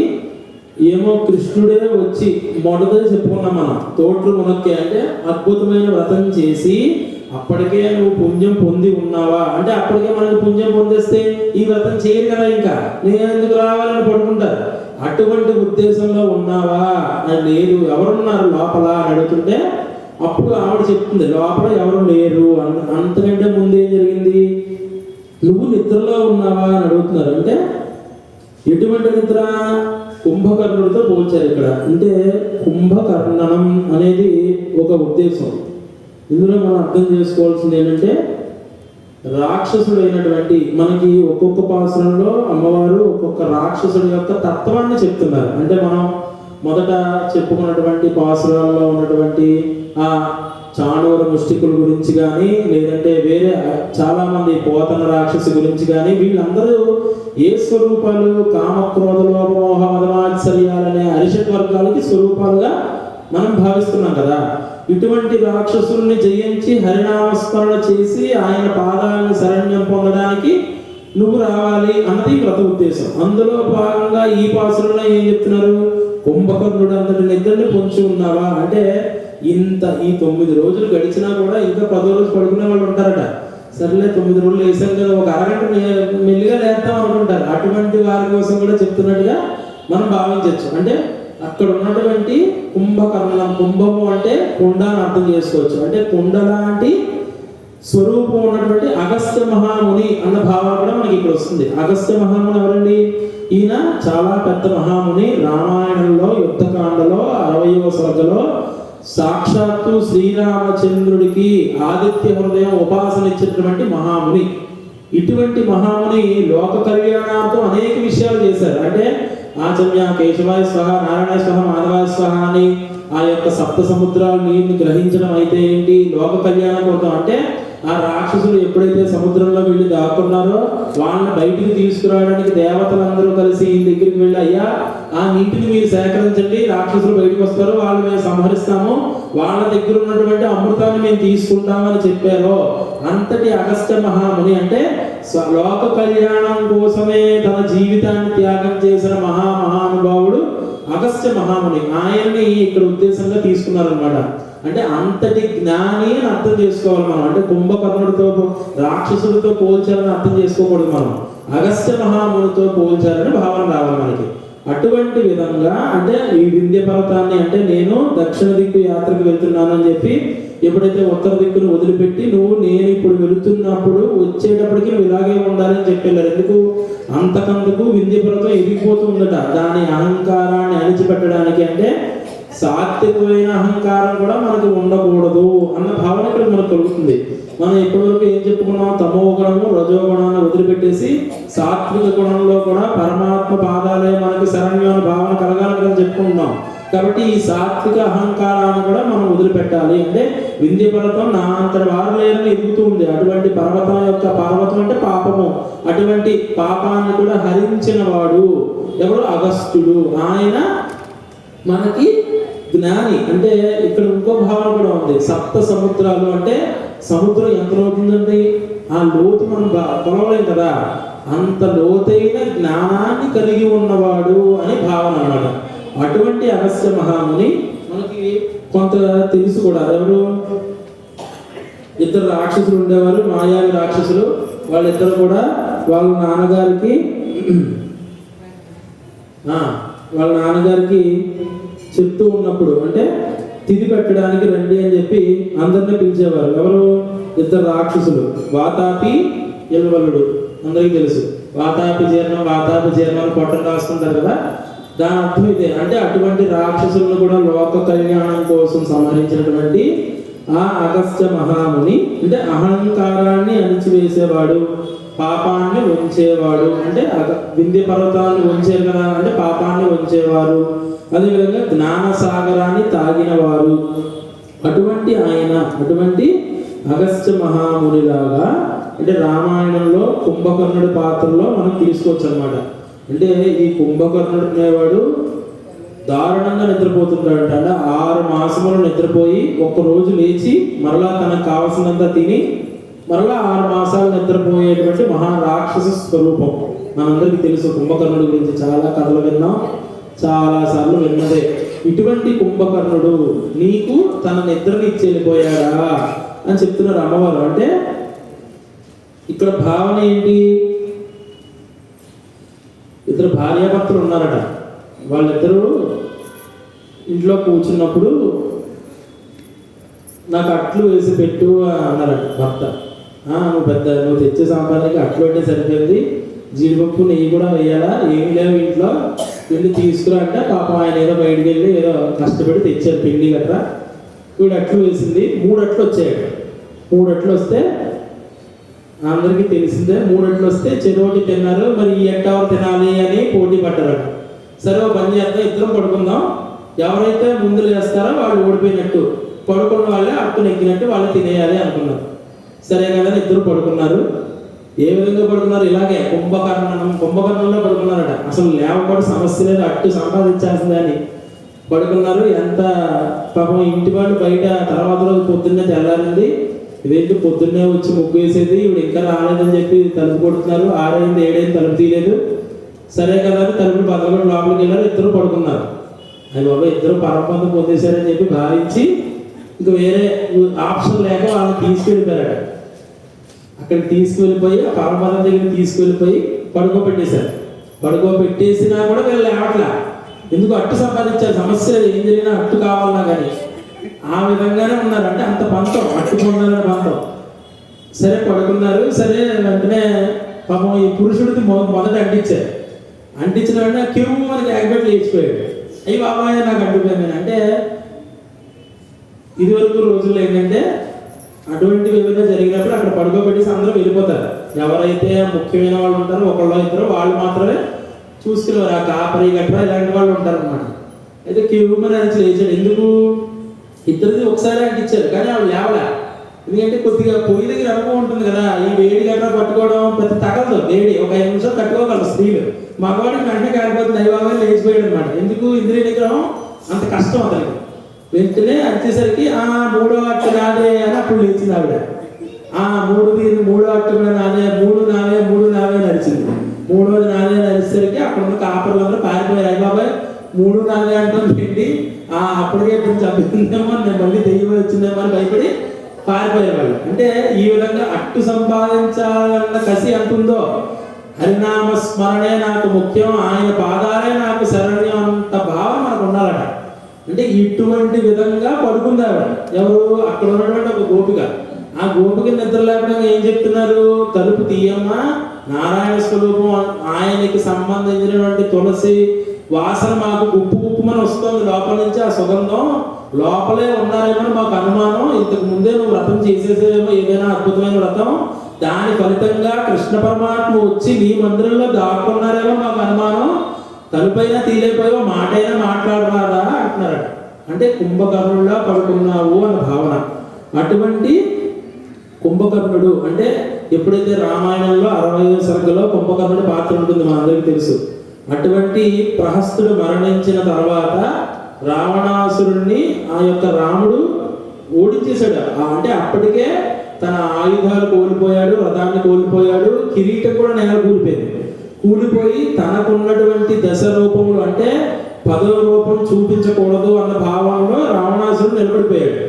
ఏమో కృష్ణుడే వచ్చి మొదట చెప్పుకున్నాం మనం తోట్లు మునక్కే అంటే అద్భుతమైన వ్రతం చేసి అప్పటికే నువ్వు పుణ్యం పొంది ఉన్నావా అంటే అప్పటికే మనకు పుణ్యం పొందేస్తే ఈ వ్రతం చేయరు కదా, ఇంకా నేను ఎందుకు రావాలని పడుకుంటారు. అటువంటి ఉద్దేశంలో ఉన్నావా అని లేదు, ఎవరున్నారు లోపల అని అడుగుతుంటే అప్పుడు ఆవిడ చెప్తుంది లోపల ఎవరు లేరు. అంతకంటే ముందు ఏం జరిగింది, నువ్వు నిద్రలో ఉన్నావా అని అడుగుతున్నారు. అంటే ఎటువంటి నిద్ర, కుంభకర్ణుడితో పోల్చారు ఇక్కడ. అంటే కుంభకర్ణనం అనేది ఒక ఉద్దేశం. ఇందులో మనం అర్థం చేసుకోవాల్సింది ఏంటంటే రాక్షసుడైనటువంటి మనకి ఒక్కొక్క పాసురంలో అమ్మవారు ఒక్కొక్క రాక్షసుడి యొక్క తత్వాన్ని చెప్తున్నారు. అంటే మనం మొదట చెప్పుకున్నటువంటి పాసురాల్లో ఉన్నటువంటి ఆ చాణూర ముష్టికుల గురించి కానీ లేదంటే వేరే చాలా మంది పోతన రాక్షసు గురించి కానీ వీళ్ళందరూ ఏ స్వరూపాలు, కామక్రోధ లోపమోహ మదమాత్సర్యాలనే అరిషట్ వర్గాలకి స్వరూపాలుగా మనం భావిస్తున్నాం కదా. ఇటువంటి రాక్షసుల్ని జయించి హరినామస్మరణ చేసి ఆయన పాదాలను శరణ్యం పొందడానికి నువ్వు రావాలి అన్నది వ్రత ఉద్దేశం. అందులో భాగంగా ఈ పాసురంలో ఏం చెప్తున్నారు, కుంభకర్ణుడు అంతటి నిద్రని పొంచి ఉన్నావా అంటే ఇంత ఈ 9 రోజులు గడిచినా కూడా ఇంకా 10వ రోజు పడుకునే వాళ్ళు ఉంటారట. సర్లే 9 రోజులు వేసాం కదా ఒక అరగంట మెల్లిగా లేస్తాం అనుకుంటారు. అటువంటి వారి కోసం కూడా చెప్తున్నట్టుగా మనం భావించవచ్చు. అంటే అక్కడ ఉన్నటువంటి కుంభకర్ణం, కుంభము అంటే కుండ అని అర్థం చేసుకోవచ్చు. అంటే కుండ లాంటి స్వరూపం ఉన్నటువంటి అగస్త్య మహాముని అన్న భావం కూడా మనకి ఇక్కడ వస్తుంది. అగస్త్య మహాముని ఎవరండి, ఈయన చాలా పెద్ద మహాముని. రామాయణంలో యుద్ధకాండలో 60వ సర్గలో సాక్షాత్తు శ్రీరామచంద్రుడికి ఆదిత్య హృదయం ఉపాసన ఇచ్చినటువంటి మహాముని. ఇటువంటి మహాముని లోక కళ్యాణార్థం అనేక విషయాలు చేశారు. అంటే ఆచమ్య కేశవాయ స్వహ, నారాయణ స్వహ, మాధవాయ స్వహ అని ఆ యొక్క సప్త సముద్రాల నీటిని గ్రహించడం అయితే ఏంటి, లోక కళ్యాణం కోసం. అంటే ఆ రాక్షసులు ఎప్పుడైతే సముద్రంలో వెళ్ళి దాక్కున్నారో వాళ్ళని బయటికి తీసుకురావడానికి దేవతలందరూ కలిసి ఈ దగ్గరికి వెళ్ళి అయ్యా ఆ నీటిని మీరు సేకరించండి, రాక్షసులు బయటకు వస్తారు, వాళ్ళు మేము సంహరిస్తాము, వాళ్ళ దగ్గర ఉన్నటువంటి అమృతాన్ని మేము తీసుకుంటామని చెప్పారో అంతటి అగస్త్య మహాముని. అంటే లోక కళ్యాణం కోసమే తన జీవితాన్ని త్యాగం చేసిన మహానుభావుడు అగస్త్య మహాముని. ఆయన్ని ఇక్కడ ఉద్దేశంగా తీసుకున్నారనమాట. అంటే అంతటి జ్ఞాని అని అర్థం చేసుకోవాలి మనం. అంటే కుంభకర్ణుడితో రాక్షసుడితో పోల్చాలని అర్థం చేసుకోకూడదు మనం, అగస్త్య మహామునితో పోల్చాలని భావన రావాలి మనకి. అటువంటి విధంగా అంటే ఈ వింధ్య పర్వతాన్ని అంటే నేను దక్షిణ దిక్కు యాత్రకు వెళ్తున్నాను అని చెప్పి ఎప్పుడైతే ఉత్తర దిక్కును వదిలిపెట్టి నేను ఇప్పుడు వెళుతున్నప్పుడు వచ్చేటప్పటికి నువ్వు ఇలాగే ఉండాలని చెప్పారు. ఎందుకు, అంతకందుకు వింధ్య పర్వతం ఎదిగిపోతూ ఉందట. దాని అహంకారాన్ని అణిచిపెట్టడానికి అంటే సాత్వికమైన అహంకారం కూడా మనకు ఉండకూడదు అన్న భావన ఇక్కడ మనకు కలుగుతుంది. మనం ఇప్పటివరకు ఏం చెప్పుకున్నాం, తమో గుణము రజో గుణాన్ని వదిలిపెట్టేసి సాత్విక గుణంలో కూడా పరమాత్మ పాదాలే మనకి శరణ్యం భావన కలగాలని చెప్పుకుంటున్నాం. కాబట్టి ఈ సాత్విక అహంకారాన్ని కూడా మనం వదిలిపెట్టాలి. అంటే వింధ్య పర్వతం నా అంతటి వారు లేరని ఎదుగుతూ ఉంది. అటువంటి పర్వతం అంటే పాపము, అటువంటి పాపాన్ని కూడా హరించిన వాడు ఎవరు, అగస్త్యుడు. ఆయన మనకి జ్ఞాని. అంటే ఇక్కడ ఇంకో భావన కూడా ఉంది, సప్త సముద్రాలు అంటే సముద్రం ఎంత లోతుందండి, ఆ లోతు మనం కొలవలేం కదా, అంత లోతైన జ్ఞానాన్ని కలిగి ఉన్నవాడు అని భావన అన్నమాట. అటువంటి అగస్త్య మహాముని మనకి కొంత తెలుసు కూడా. ఎవరు, ఇద్దరు రాక్షసులు ఉండేవారు, మాయావి రాక్షసులు. వాళ్ళిద్దరు కూడా వాళ్ళ నాన్నగారికి వాళ్ళ నాన్నగారికి చెప్తూ ఉన్నప్పుడు అంటే తిథి పెట్టడానికి రండి అని చెప్పి అందరినీ పిలిచేవారు. ఎవరు? ఇద్దరు రాక్షసులు, వాతాపి ఎల్వలుడు. అందరికీ తెలుసు వాతాపి జీర్ణం అని పొట్టను రాసుకుంటారు కదా, దాని అర్థం ఇదే. అంటే అటువంటి రాక్షసులను కూడా లోక కళ్యాణం కోసం సంహరించినటువంటి ఆ అగస్త్య మహాముని అంటే అహంకారాన్ని అణిచివేసేవాడు, పాపాన్ని ఉంచేవాడు. అంటే వింధ్య పర్వతాన్ని ఉంచేరు కదా, అంటే పాపాన్ని ఉంచేవారు. అదేవిధంగా జ్ఞాన సాగరాన్ని తాగినవారు. అటువంటి ఆయన అటువంటి అగస్త్య మహామునిలాగా అంటే రామాయణంలో కుంభకర్ణుడి పాత్రలో మనం తీసుకోవచ్చు అనమాట. అంటే ఈ కుంభకర్ణుడు అనేవాడు దారుణంగా నిద్రపోతుంటాడంట. అంటే 6 మాసములు నిద్రపోయి ఒక్కరోజు లేచి మరలా తనకు కావలసినంత తిని మరలా 6 మాసాలు నిద్రపోయేటువంటి మహారాక్షస స్వరూపం. మనందరికీ తెలుసు కుంభకర్ణుడి గురించి చాలా కథలు విన్నాం, చాలాసార్లు విన్నదే. ఇటువంటి కుంభకర్ణుడు నీకు తన నిద్రని ఇచ్చి వెళ్ళిపోయాడా అని చెప్తున్నారు అమ్మవారు. అంటే ఇక్కడ భావన ఏంటి? ఇద్దరు భార్యాభర్తలు ఉన్నారట. వాళ్ళిద్దరూ ఇంట్లో కూర్చున్నప్పుడు నాకు అట్లు వేసి పెట్టు అన్నారట భర్త. నువ్వు తెచ్చే సంపాదనకి అట్లు అంటే సరిపోయింది, జీడిపప్పు నెయ్యి కూడా వేయాలా, ఏమి లేవు ఇంట్లో, వెళ్ళి తీసుకురా అంటే పాపం ఆయన ఏదో బయటికి వెళ్ళి ఏదో కష్టపడి తెచ్చారు పిండి గట్రా. వీడు అట్లు వేసింది, 3 అట్లు వచ్చాయట. 3 అట్లు వస్తే అందరికీ తెలిసిందే, 3 అట్లు వస్తే చెరోటి తిన్నారు. మరి ఈ ఎట్టవరు తినాలి అని పోటీ పడ్డారట. సరే ఓ పని చేద్దాం, ఇద్దరం పడుకుందాం, ఎవరైతే ముందు లేస్తారో వాళ్ళు ఓడిపోయినట్టు, పడుకున్న వాళ్ళే అట్టును ఎక్కినట్టు వాళ్ళు తినేయాలి అనుకున్నారు. సరే కదా ఇద్దరు పడుకున్నారు. ఏ విధంగా పడుకున్నారు? ఇలాగే కుంభకర్ణంలో పడుకున్నారట. అసలు లేవకూడదు, సమస్య లేదు, అట్టు సంపాదించాల్సిందే అని పడుకున్నారు. ఎంత పాపం ఇంటి వాళ్ళు బయట తర్వాత రోజు పొద్దున్నే తెల్లారింది, ఇదేంటి పొద్దున్నే వచ్చి ముగ్గు వేసేది, ఇప్పుడు ఇంకా రాలేదని చెప్పి తలుపు కొడుతున్నారు. 6 అయింది 7 అయింది, తలుపు తీయలేదు. సరే కదా అని తలుపులు బదలగొట్టి లోపలికి వెళ్ళారు. ఇద్దరు పడుకున్నారు. అది బాబా ఇద్దరు పరమపందం పొందేశారని చెప్పి భావించి ఇంక వేరే ఆప్షన్ లేక వాళ్ళని తీసుకెళ్ళిపోయారట. అక్కడికి తీసుకువెళ్ళిపోయి ఆ పరమపదం దగ్గర తీసుకువెళ్ళిపోయి పడుకోబెట్టేశారు. పడుకోబెట్టేసినా కూడా వీళ్ళు లేవట్లా. ఎందుకు? అట్టు సంపాదించారు, సమస్య ఏం జరిగినా అట్టు కావాలన్నా కానీ ఆ విధంగానే ఉన్నారు. అంటే అంత పంతం, అట్టు పొందాలని పంతం. సరే పడుకున్నారు. సరే వెంటనే పాపం ఈ పురుషుడికి మొదట అంటించారు. అంటించిన వెంటనే కిరువు మనకి యాక్బెట్ లేచిపోయాడు. అయ్యి బాబాయ్ నాకు అంటుపోయాను. అంటే ఇదివరకు రోజుల్లో ఏంటంటే అటువంటి విధంగా జరిగినప్పుడు అక్కడ పడుకోబెట్టేసి అందరూ వెళ్ళిపోతారు. ఎవరైతే ముఖ్యమైన వాళ్ళు ఉంటారో ఒకళ్ళో ఇద్దరు వాళ్ళు మాత్రమే చూసుకునేవారు. ఆ కాపరి గట్రా ఇలాంటి వాళ్ళు ఉంటారు అన్నమాట. అయితే కిరుమని అని లేచాడు. ఎందుకు? ఇద్దరిది ఒకసారి అంటించారు కానీ వాళ్ళు లేవలే. ఎందుకంటే కొద్దిగా పొయ్యి దగ్గర అనుభవం ఉంటుంది కదా, ఈ వేడి గట్రా పట్టుకోవడం పెద్ద తగలదు. వేడి ఒక 5 నిమిషాలు కట్టుకోగలరు స్త్రీలు. మగవాడికి వెంటనే కాలిపోతుంది, దైవాగా లేచిపోయాడు అనమాట. ఎందుకు? ఇంద్రియ నిగ్రహం అంత కష్టం అతనికి. వెంటనే వచ్చేసరికి 3వ అట్టు నాదే అని అప్పుడు లేచింది ఆవిడ. 3వ అట్టు కూడా నాదే, 3 నావే నడిచింది. 3వది నాదే నడిచేసరికి అక్కడ ఉన్న కాపర్లందరూ పారిపోయారు. అయ్య బాబాయ్ 3 నాదే అంటుంది, అప్పటికే చంపుతుందేమో, నేను మళ్ళీ దెయ్యం వచ్చిందేమో అని భయపడి పారిపోయే వాళ్ళు. అంటే ఈ విధంగా అట్టు సంపాదించాలన్న కసి అంటుందో, హరినామ స్మరణే నాకు ముఖ్యం, ఆయన పాదాలే నాకు శరణ్యం అంత భావం మనకు ఉండాలట. అంటే ఇటువంటి విధంగా పడుకుంది ఆవిడ. ఎవరు? అక్కడ ఉన్నటువంటి ఒక గోపిక. ఆ గోపిక నిద్ర లేకుండా ఏం చెప్తున్నారు? తలుపు తీయమ్మా, నారాయణ స్వరూపం, ఆయనకి సంబంధించినటువంటి తులసి వాసన మాకు గుప్పుమని వస్తుంది లోపల నుంచి. ఆ సుగంధం లోపలే ఉన్నారేమో మాకు అనుమానం. ఇంతకు ముందే నువ్వు వ్రతం చేసేసేమో, ఏదైనా అద్భుతమైన వ్రతం, దాని ఫలితంగా కృష్ణ పరమాత్మ వచ్చి నీ మందిరంలో దాక్కున్నారేమో మాకు అనుమానం. తలుపైనా తీలేపోయో, మాటైనా మాట్లాడరాదా అంటున్నారట. అంటే కుంభకర్ణుడిలా పడుకున్నావు అన్న భావన. అటువంటి కుంభకర్ణుడు అంటే ఎప్పుడైతే రామాయణంలో 60వ సర్గలో కుంభకర్ణుడి పాత్ర ఉంటుంది, మనందరికీ తెలుసు. అటువంటి ప్రహస్తుడు మరణించిన తర్వాత రావణాసురుణ్ణి ఆ యొక్క రాముడు ఓడించేశాడు. అంటే అప్పటికే తన ఆయుధాలు కోల్పోయాడు, రథాన్ని కోల్పోయాడు, కిరీటం కూడా నేల కూలిపోయి తనకున్నటువంటి దశ రూపములు అంటే 10వ రూపం చూపించకూడదు అన్న భావంలో రావణాసురుడు నిలబడిపోయాడు.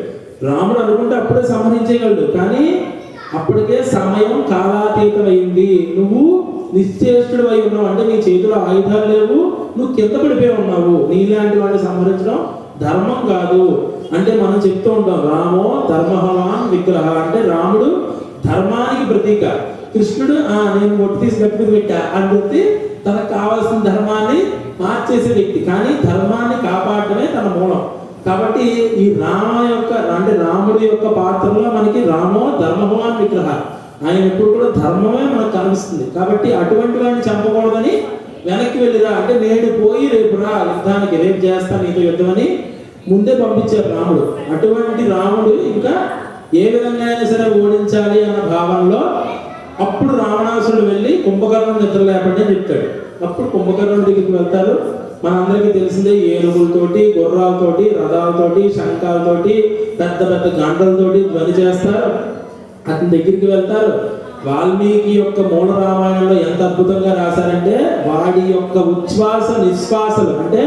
రాముడు అనుకుంటే అప్పుడే సంహరించగలడు, కానీ అప్పటికే సమయం కాలాతీతమైంది. నువ్వు నిశ్చేష్టుడు అయి ఉన్నావు అంటే నీ చేతిలో ఆయుధాలు లేవు, నువ్వు కింద పడిపోయి ఉన్నావు, నీలాంటి వాడిని సంహరించడం ధర్మం కాదు అంటే మనం చెప్తూ ఉంటాం రామో ధర్మహవాన్ విగ్రహ అంటే రాముడు ధర్మానికి ప్రతీక, కృష్ణుడు నేను ఒట్టి తీసి గట్టి మీద పెట్టా అని చెప్పి తనకు కావాల్సిన ధర్మాన్ని మార్చేసే వ్యక్తి, కానీ ధర్మాన్ని కాపాడటమే తన మూలం. కాబట్టి ఈ రాముడి యొక్క పాత్రలో మనకి రామో ధర్మభవాన్ విగ్రహ, ఆయన ఎప్పుడు కూడా ధర్మమే మనకు కనిపిస్తుంది. కాబట్టి అటువంటి వాడిని చంపకూడదని వెనక్కి వెళ్ళిరా అంటే నేడు పోయి రేపు రా యుద్ధానికి, రేపు చేస్తా నీతో యుద్ధం అని ముందే పంపించారు రాముడు. అటువంటి రాముడు ఇంకా ఏ విధంగా అయినా సరే ఓడించాలి అన్న భావనలో అప్పుడు రావణాసురుడు వెళ్ళి కుంభకర్ణుడు నిద్ర లేపండి అని చెప్తాడు. అప్పుడు కుంభకర్ణుడి దగ్గరికి వెళ్తారు. మనందరికీ తెలిసిందే ఏనుగులతోటి, గుర్రాలతోటి, రథాలతోటి, శంఖాలతోటి, పెద్ద పెద్ద గంటలతోటి ధ్వని చేస్తారు. అతని దగ్గరికి వెళ్తారు. వాల్మీకి యొక్క మూల రామాయణంలో ఎంత అద్భుతంగా రాశారంటే వాడి యొక్క ఉచ్ఛ్వాస నిశ్వాసలు అంటే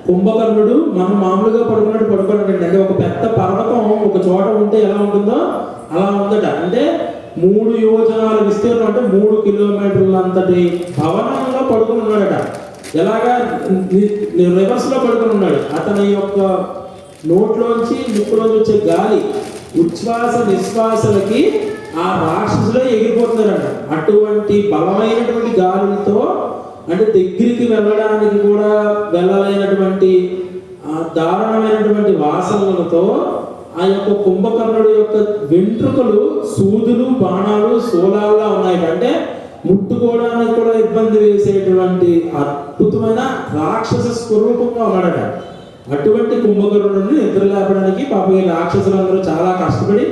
కుంభకర్ణుడు మనం మామూలుగా పడుకున్నట్టు అంటే ఒక పెద్ద పర్వతం ఒక చోట ఉంటే ఎలా ఉంటుందో అలా ఉందట. అంటే 3 యోజనాల విస్తీర్ణం అంటే 3 కిలోమీటర్ల అంతటి భవనంలో పడుకుని ఉన్నాడట. ఎలాగా రివర్స్ లో పడుకుని ఉన్నాడు. అతని యొక్క నోట్లోంచి ముక్కులోంచి వచ్చే గాలి ఉచ్ఛ్వాస నిశ్వాసలకి ఆ రాక్షసులే ఎగిరిపోతున్నారట. అటువంటి బలమైనటువంటి గాలితో అంటే దగ్గరికి వెళ్ళడానికి కూడా వెళ్ళలేనటువంటి దారుణమైనటువంటి వాసనలతో ఆ యొక్క కుంభకర్ణుడు యొక్క వెంట్రుకలు సూదులు, బాణాలు, శూలాల్లా ఉన్నాయి. అంటే ముట్టుకోవడానికి కూడా ఇబ్బంది వేసేటువంటి అద్భుతమైన రాక్షస స్వరూపంగా ఉన్నాడట. అటువంటి కుంభకర్ణుడిని నిద్ర లేపడానికి పాపం ఈ రాక్షసులందరూ చాలా కష్టపడి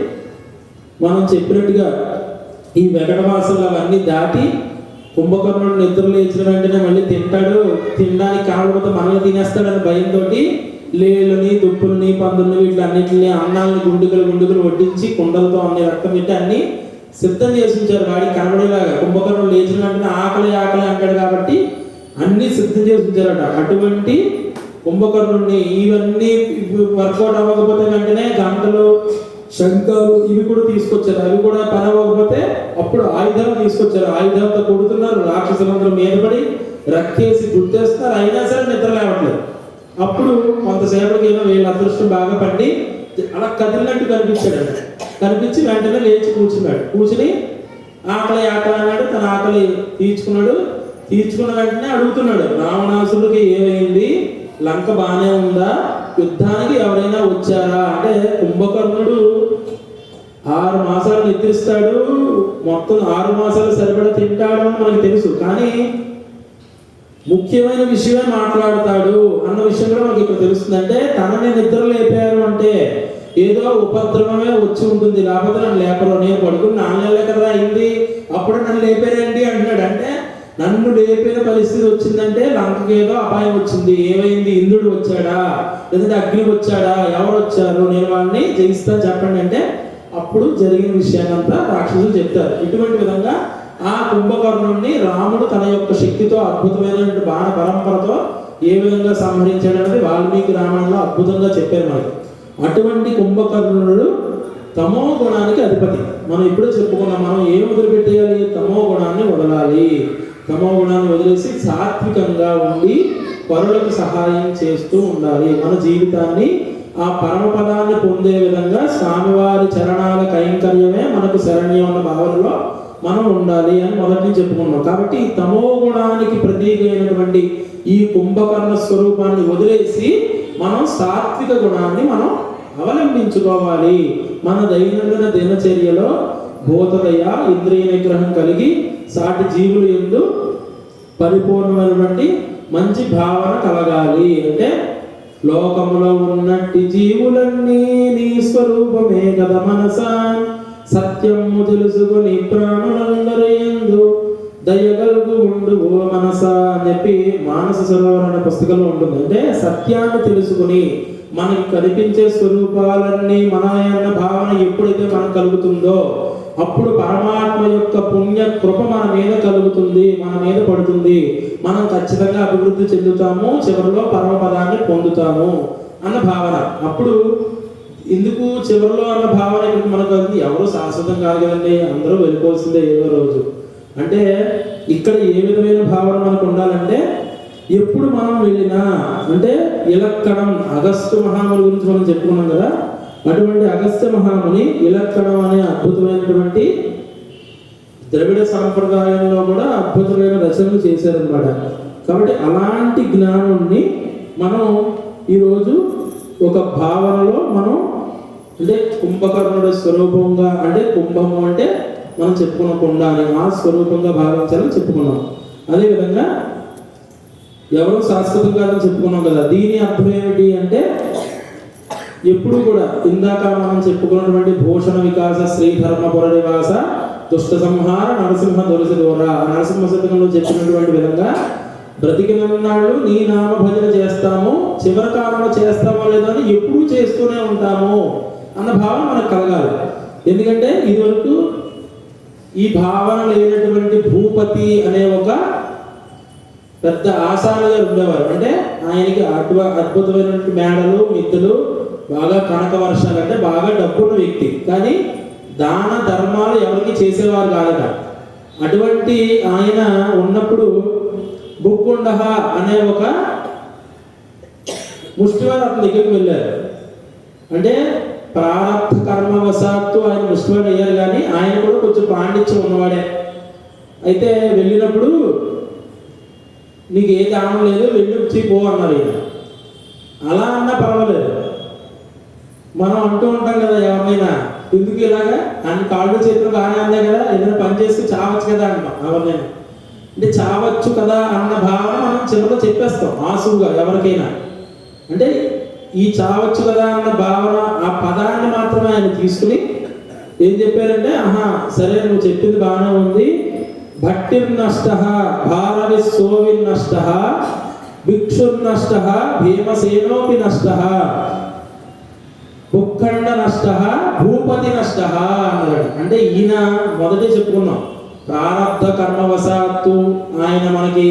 మనం చెప్పినట్టుగా ఈ వెంకటవాసులు అవన్నీ దాటి కుంభకర్ణుడు నిద్ర లేచిన వెంటనే మళ్ళీ తింటాడు, తినడానికి కాకపోతే మనల్ని తినేస్తాడని భయంతో లేళ్ళని, దుప్పుల్ని, పందుల్ని వీటిలన్నింటినీ అన్నాలని గుండుకలు వడ్డించి కుండలతో అన్ని రక్తం పెట్టి అన్ని సిద్ధం చేసి ఉంచారు వాడికి కనబడేలాగా. కుంభకర్ణుడు లేచిన వెంటనే ఆకలి అంటాడు కాబట్టి అన్ని సిద్ధం చేసి ఉంచారట. అటువంటి కుంభకర్ణుడిని ఇవన్నీ వర్కౌట్ అవ్వకపోతే వెంటనే గంటలు, శంఖాలు ఇవి కూడా తీసుకొచ్చారు. అవి కూడా పని అవ్వకపోతే అప్పుడు ఆయుధాలు తీసుకొచ్చారు. ఆయుధాలతో కొడుతున్నారు. రాక్షసులందరూ మీద పడి రక్కేసి గుర్తేస్తున్నారు. అయినా సరే నిద్ర లేవట్లేదు. అప్పుడు కొంతసేపటికి ఏమో వీళ్ళ అదృష్టం బాగా పండి అలా కదిలినట్టు కనిపించాడు. కనిపించి వెంటనే లేచి కూర్చున్నాడు. కూర్చుని ఆకలి అన్నాడు. తన ఆకలి తీర్చుకున్న వెంటనే అడుగుతున్నాడు రావణాసురుడికి ఏమైంది, లంక బానే ఉందా, యుద్ధానికి ఎవరైనా వచ్చారా అంటే కుంభకర్ణుడు 6 మాసాలు నిద్రిస్తాడు, మొత్తం 6 మాసాలు సరిపడా తింటాడు అని మనకు తెలుసు. కానీ ముఖ్యమైన విషయమే మాట్లాడతాడు అన్న విషయం కూడా మనకి ఇక్కడ తెలుస్తుంది. అంటే తనని నిద్ర లేపారు అంటే ఏదో ఉపద్రవమే వచ్చి ఉంటుంది, లేకపోతే నన్ను లేపరు, నేను పడుకుని 4 నెలలే కదా అయింది అప్పుడు నన్ను లేపారండి అంటున్నాడు. అంటే నన్ను లేపిన పరిస్థితి వచ్చిందంటే లంకకి ఏదో అపాయం వచ్చింది. ఏమైంది, ఇంద్రుడు వచ్చాడా లేదంటే అగ్ని వచ్చాడా, ఎవరు వచ్చారు, నేను వాళ్ళని జయిస్తాను చెప్పండి అంటే అప్పుడు జరిగిన విషయాన్నంతా రాక్షసులు చెప్తారు. ఇటువంటి విధంగా ఆ కుంభకర్ణుడిని రాముడు తన యొక్క శక్తితో అద్భుతమైనటువంటి బాణ పరంపరతో ఏ విధంగా సంహరించాడు అనేది వాల్మీకి రామాయణంలో అద్భుతంగా చెప్పారు మనకి. అటువంటి కుంభకర్ణుడు తమో గుణానికి అధిపతి. మనం ఇప్పుడే చెప్పుకున్నాం, మనం ఏం వదిలిపెట్టేయాలి, తమో గుణాన్ని వదలాలి. తమో గుణాన్ని వదిలేసి సాత్వికంగా ఉండి పరులకు సహాయం చేస్తూ ఉండాలి. మన జీవితాన్ని ఆ పరమపదాన్ని పొందే విధంగా స్వామివారి చరణాల కైంకర్యమే మనకు శరణ్యం అన్న భావనలో మనం ఉండాలి అని మొదటి చెప్పుకున్నాం. కాబట్టి తమో గుణానికి ప్రతీకమైనటువంటి ఈ కుంభకర్ణ స్వరూపాన్ని వదిలేసి మనం సాత్విక గుణాన్ని మనం అవలంబించుకోవాలి. మన దైనందిన దినచర్యలో భూతదయ, ఇంద్రియ నిగ్రహం కలిగి సాటి జీవులు యందు పరిపూర్ణమైనటువంటి మంచి భావన కలగాలి. అంటే లోకములో ఉన్నట్టి జీవులన్నీ నీ స్వరూపమే కదా మనసా, సత్యము తెలుసుకుని ప్రాణులందరూ యందు దయగలుగు ఉండు ఓ మనసా అని చెప్పి మానస సరోవరం అనే పుస్తకంలో ఉంటుంది. అంటే సత్యాన్ని తెలుసుకుని మనకి కనిపించే స్వరూపాలన్నీ మనయన్న భావన ఎప్పుడైతే మనకు కలుగుతుందో అప్పుడు పరమాత్మ యొక్క పుణ్య కృప మన మీద కలుగుతుంది, మన మీద పడుతుంది. మనం ఖచ్చితంగా అభివృద్ధి చెందుతాము, చివరిలో పరమపదాన్ని పొందుతాము అన్న భావన. అప్పుడు ఎందుకు చివరిలో అన్న భావన మనకు ఎవరు శాశ్వతం కాదు కదండి, అందరూ వెళ్ళిపోవాల్సిందే ఏదో రోజు. అంటే ఇక్కడ ఏ విధమైన భావన మనకు ఉండాలంటే ఎప్పుడు మనం వెళ్ళినా అంటే ఇలక్కడం అగస్త్య మహాముని గురించి మనం చెప్పుకున్నాం కదా, అటువంటి అగస్త్య మహాముని ఇలక్కడం అనే అద్భుతమైనటువంటి ద్రవిడ సాంప్రదాయంలో కూడా అద్భుతమైన రచనలు చేశారనమాట. కాబట్టి అలాంటి జ్ఞానాన్ని మనం ఈరోజు ఒక భావనలో మనం అంటే కుంభకర్ణుడి స్వరూపంగా, అంటే కుంభము అంటే మనం చెప్పుకున్న కుండ అని ఆ స్వరూపంగా భావించాలని చెప్పుకున్నాం. అదేవిధంగా ఎవరు శాశ్వతం కాదని చెప్పుకున్నాం కదా, దీని అర్థం ఏమిటి అంటే ఎప్పుడు కూడా ఇందాక మనం చెప్పుకున్నటువంటి భూషణ వికాస శ్రీధర్మపుర నివాస దుష్ట సంహార నరసింహ తులసి దూర నరసింహ శతకంలో చెప్పినటువంటి విధంగా బ్రతికినన్నాళ్ళు నీ నామ భజన చేస్తాము, చివరి కాలంలో చేస్తామో లేదో అని ఎప్పుడూ చేస్తూనే ఉంటాము అన్న భావన మనకు కలగాలి. ఎందుకంటే ఇదివరకు ఈ భావన లేనటువంటి భూపతి అనే ఒక పెద్ద ఆశాలుగా ఉండేవారు. అంటే ఆయనకి అద్భుతమైనటువంటి మేడలు మిద్దెలు బాగా కనక వర్షాలు అంటే బాగా డబ్బున్న వ్యక్తి, కానీ దాన ధర్మాలు ఎవరికి చేసేవారు కాదట. అటువంటి ఆయన ఉన్నప్పుడు బుక్కుండహ అనే ఒక ముష్టివారు అతని దగ్గరికి వెళ్ళారు. అంటే ప్రారంభ కర్మవశాత్తు ఆయన ముష్టివాడు అయ్యారు, కానీ ఆయన కూడా కొంచెం పాండిత్యం ఉన్నవాడే. అయితే వెళ్ళినప్పుడు నీకు ఏ దానం లేదు, వెళ్ళి వచ్చి పో అన్నారు ఈయన. అలా అన్నా పర్వాలేదు, మనం అంటూ ఉంటాం కదా ఎవరినైనా ఎందుకు ఇలాగా అన్ని కాళ్ళు చేతులు బాగానే ఉన్నాయి కదా, ఏదైనా పని చేసి చావచ్చు కదా అంటాం ఎవరినైనా. అంటే చావచ్చు కదా అన్న భావన మనం చివరిలో చెప్పేస్తాం ఆసువుగా ఎవరికైనా. అంటే ఈ చావచ్చు కదా అన్న భావన ఆ పదాన్ని మాత్రమే ఆయన తీసుకుని ఏం చెప్పారంటే, ఆహా సరే నువ్వు చెప్పింది బాగానే ఉంది, భట్టిర్నష్ట భారవి సోవిర్నష్ట భిక్షుర్నష్ట భీమసేనోపి నష్ట భుఖండ నష్ట భూపతి నష్ట అన్నాడు. అంటే ఈయన మొదటే చెప్పుకున్నాం ప్రారబ్ధ కర్మవశాత్తు ఆయన మనకి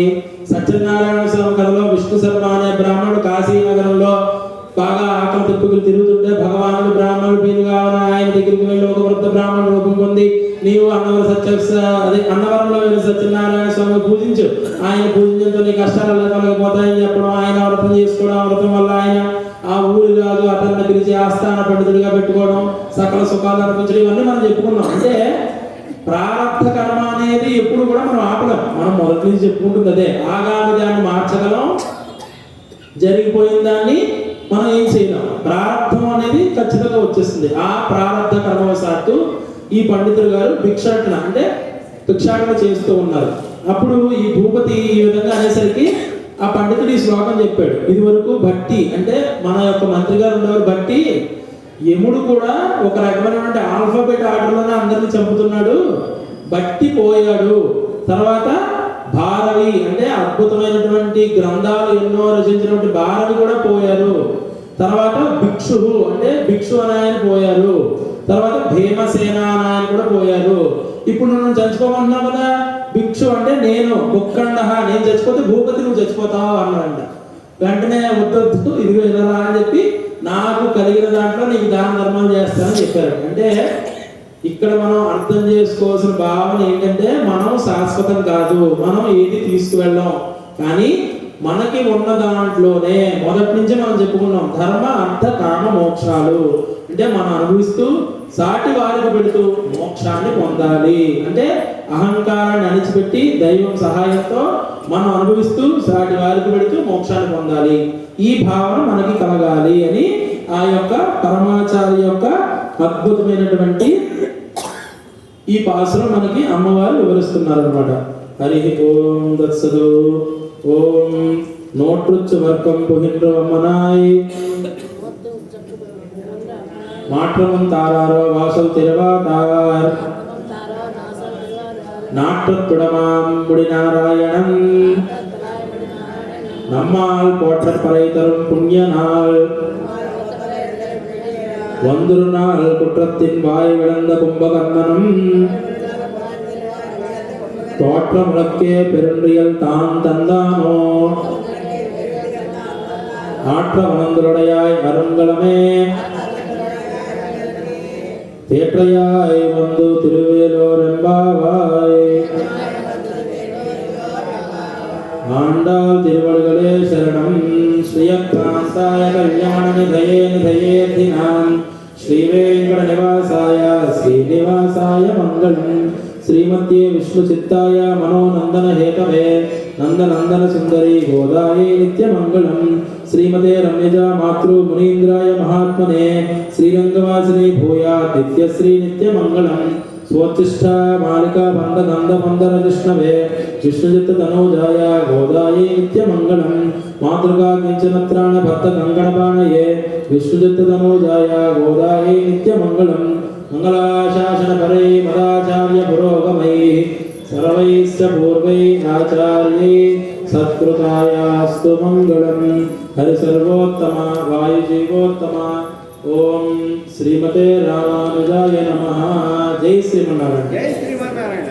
సత్యనారాయణ స్వామి కథలో విష్ణు శర్మ అనే బ్రాహ్మణుడు కాశీనగరంలో బాగా ఆకలి తిప్పుకులు తిరుగుతుంటే భగవానుడు బ్రాహ్మణుడు పీలు కావాలని ఆయన దగ్గరికి వెళ్ళి ఒక వృద్ధ బ్రాహ్మణుడు రూపం పొంది నీవు అన్నవరంలో వెళ్ళి సత్యనారాయణ స్వామి పూజించు, ఆయన పూజించడంతో నీ కష్టాలు లేకపోతాయని చెప్పడం, ఆయన వ్రతం చేసుకోవడం, వ్రతం వల్ల ఆయన ఆ ఊరి రాజు అతన్ని పిలిచి ఆస్థాన పండితుడిగా పెట్టుకోవడం, సకల సుఖాలు అనిపించడం, ఇవన్నీ మనం చెప్పుకున్నాం. అంటే ప్రారబ్ధ కర్మ అనేది ఎప్పుడు కూడా మనం ఆపలేం, మనం మొదటి నుంచి చెప్పుకుంటుంది అదే. ఆగామి దాన్ని మార్చగలం, జరిగిపోయిన దాన్ని మనం ఏం చేయలేం. ప్రారంభం అనేది ఖచ్చితంగా వచ్చేస్తుంది. ఆ ప్రారంభ కర్మవశాత్తు ఈ పండితులు గారు భిక్షాటన అంటే భిక్షాటన చేస్తూ ఉన్నారు. అప్పుడు ఈ భూపతి ఈ విధంగా అనేసరికి ఆ పండితుడు ఈ శ్లోకం చెప్పాడు. ఇది వరకు భట్టి అంటే మన యొక్క మంత్రి గారు ఉండేవారు భట్టి, యముడు కూడా ఒక రకమైనటువంటి ఆల్ఫాబెట్ ఆర్డర్లోనే అందరినీ చంపుతున్నాడు, బట్టి పోయాడు. తర్వాత భారవి అంటే అద్భుతమైనటువంటి గ్రంథాలు ఎన్నో రచించినటువంటి భారవి కూడా పోయారు. తర్వాత భిక్షు అంటే భిక్షు అని ఆయన పోయారు. తర్వాత భీమసేన అని ఆయన కూడా పోయారు. ఇప్పుడు నువ్వు చచ్చిపోమన్నావు కదా, భిక్షు అంటే నేను బుక్కండ నేను చచ్చిపోతే భూపతి నువ్వు చచ్చిపోతావు అన్నాడంట. వెంటనే వద్దొద్దు ఇదిగో ఇలా అని చెప్పి నాకు కలిగిన దాంట్లో నీకు దాన ధర్మాలు చేస్తానని చెప్పారు. అంటే ఇక్కడ మనం అర్థం చేసుకోవాల్సిన భావన ఏంటంటే మనం శాశ్వతం కాదు, మనం ఏది తీసుకువెళ్ళాం, కానీ మనకి ఉన్న దాంట్లోనే మొదటి నుంచి మనం చెప్పుకున్నాం ధర్మ అర్థ కామ మోక్షాలు. అంటే మనం అనుభవిస్తూ సాటి వారికి పెడుతూ మోక్షాన్ని పొందాలి. అంటే అహంకారాన్ని అణిచిపెట్టి దైవం సహాయంతో మనం అనుభవిస్తూ సాటి వారికి పెడుతూ మోక్షాన్ని పొందాలి. ఈ భావన మనకి కలగాలి అని ఆ యొక్క పరమాచార్య యొక్క అద్భుతమైనటువంటి ఈ పాసురం మనకి అమ్మవారు వివరిస్తున్నారు అనమాట. హరి ఓం దత్సదు ఓం నోట్రుచ్చు వర్గం పుహింద్రవమ్మనాయ్ மாற்றமும் தாராரோ வாசல் திருவாதார் நாட்டுத்துடமாம் முடிநாராயணன் நம்மால் போற்ற பறை தரும் புண்ணிய நாள் வந்துரு நாள் குற்றத்தின் வாய் விளந்த கும்பகர்ணனும் தோற்ற முழக்கே பெருன்றியல் தான் தந்தானோ ஆற்ற மணந்துடையாய் அருங்கலமே தேற்றையாய் வந்து திருவேலோர் என்பாவாய். ஆண்டாள் திருவள்களே சரணம். ஸ்ரீயக்காந்தாய கல்யாண நிதயே நிதயேர்த்தினாம் ஸ்ரீவேங்கட நிவாசாய ஸ்ரீனிவாசாய மங்களம். श्रीमत्ये विष्णुचित्ताय मनोनंदन हेतवे नंदनंदन सुंदरी गोदाये नित्यमंगलम. श्रीमते रम्यजा मातृ मुनीन्द्राय महात्मने श्रीरंगवासिनी भूयात् नित्यश्री नित्यमंगलम. स्वोत्तिष्ठा मालिका बंद नंद मंदर विष्णवे विष्णुचित्त तनूजाय गोदाये नित्यमंगलम. मातृका किंचनत्राण भक्त कंकणपाणये विष्णुचित्त तनूजाय गोदाये नित्यमंगलम. मंगलाशासन परे मदाचार्य पुरोगमै सर्वैश्च पूर्वैः आचार्यै सत्कृतायास्तु मंगलम्. हरि सर्वोत्तमा वायुजीवोत्तमा. ओम श्रीमते रामानुजाय नमः. जय श्रीमन्नारायण. जय श्रीमन्नारायण.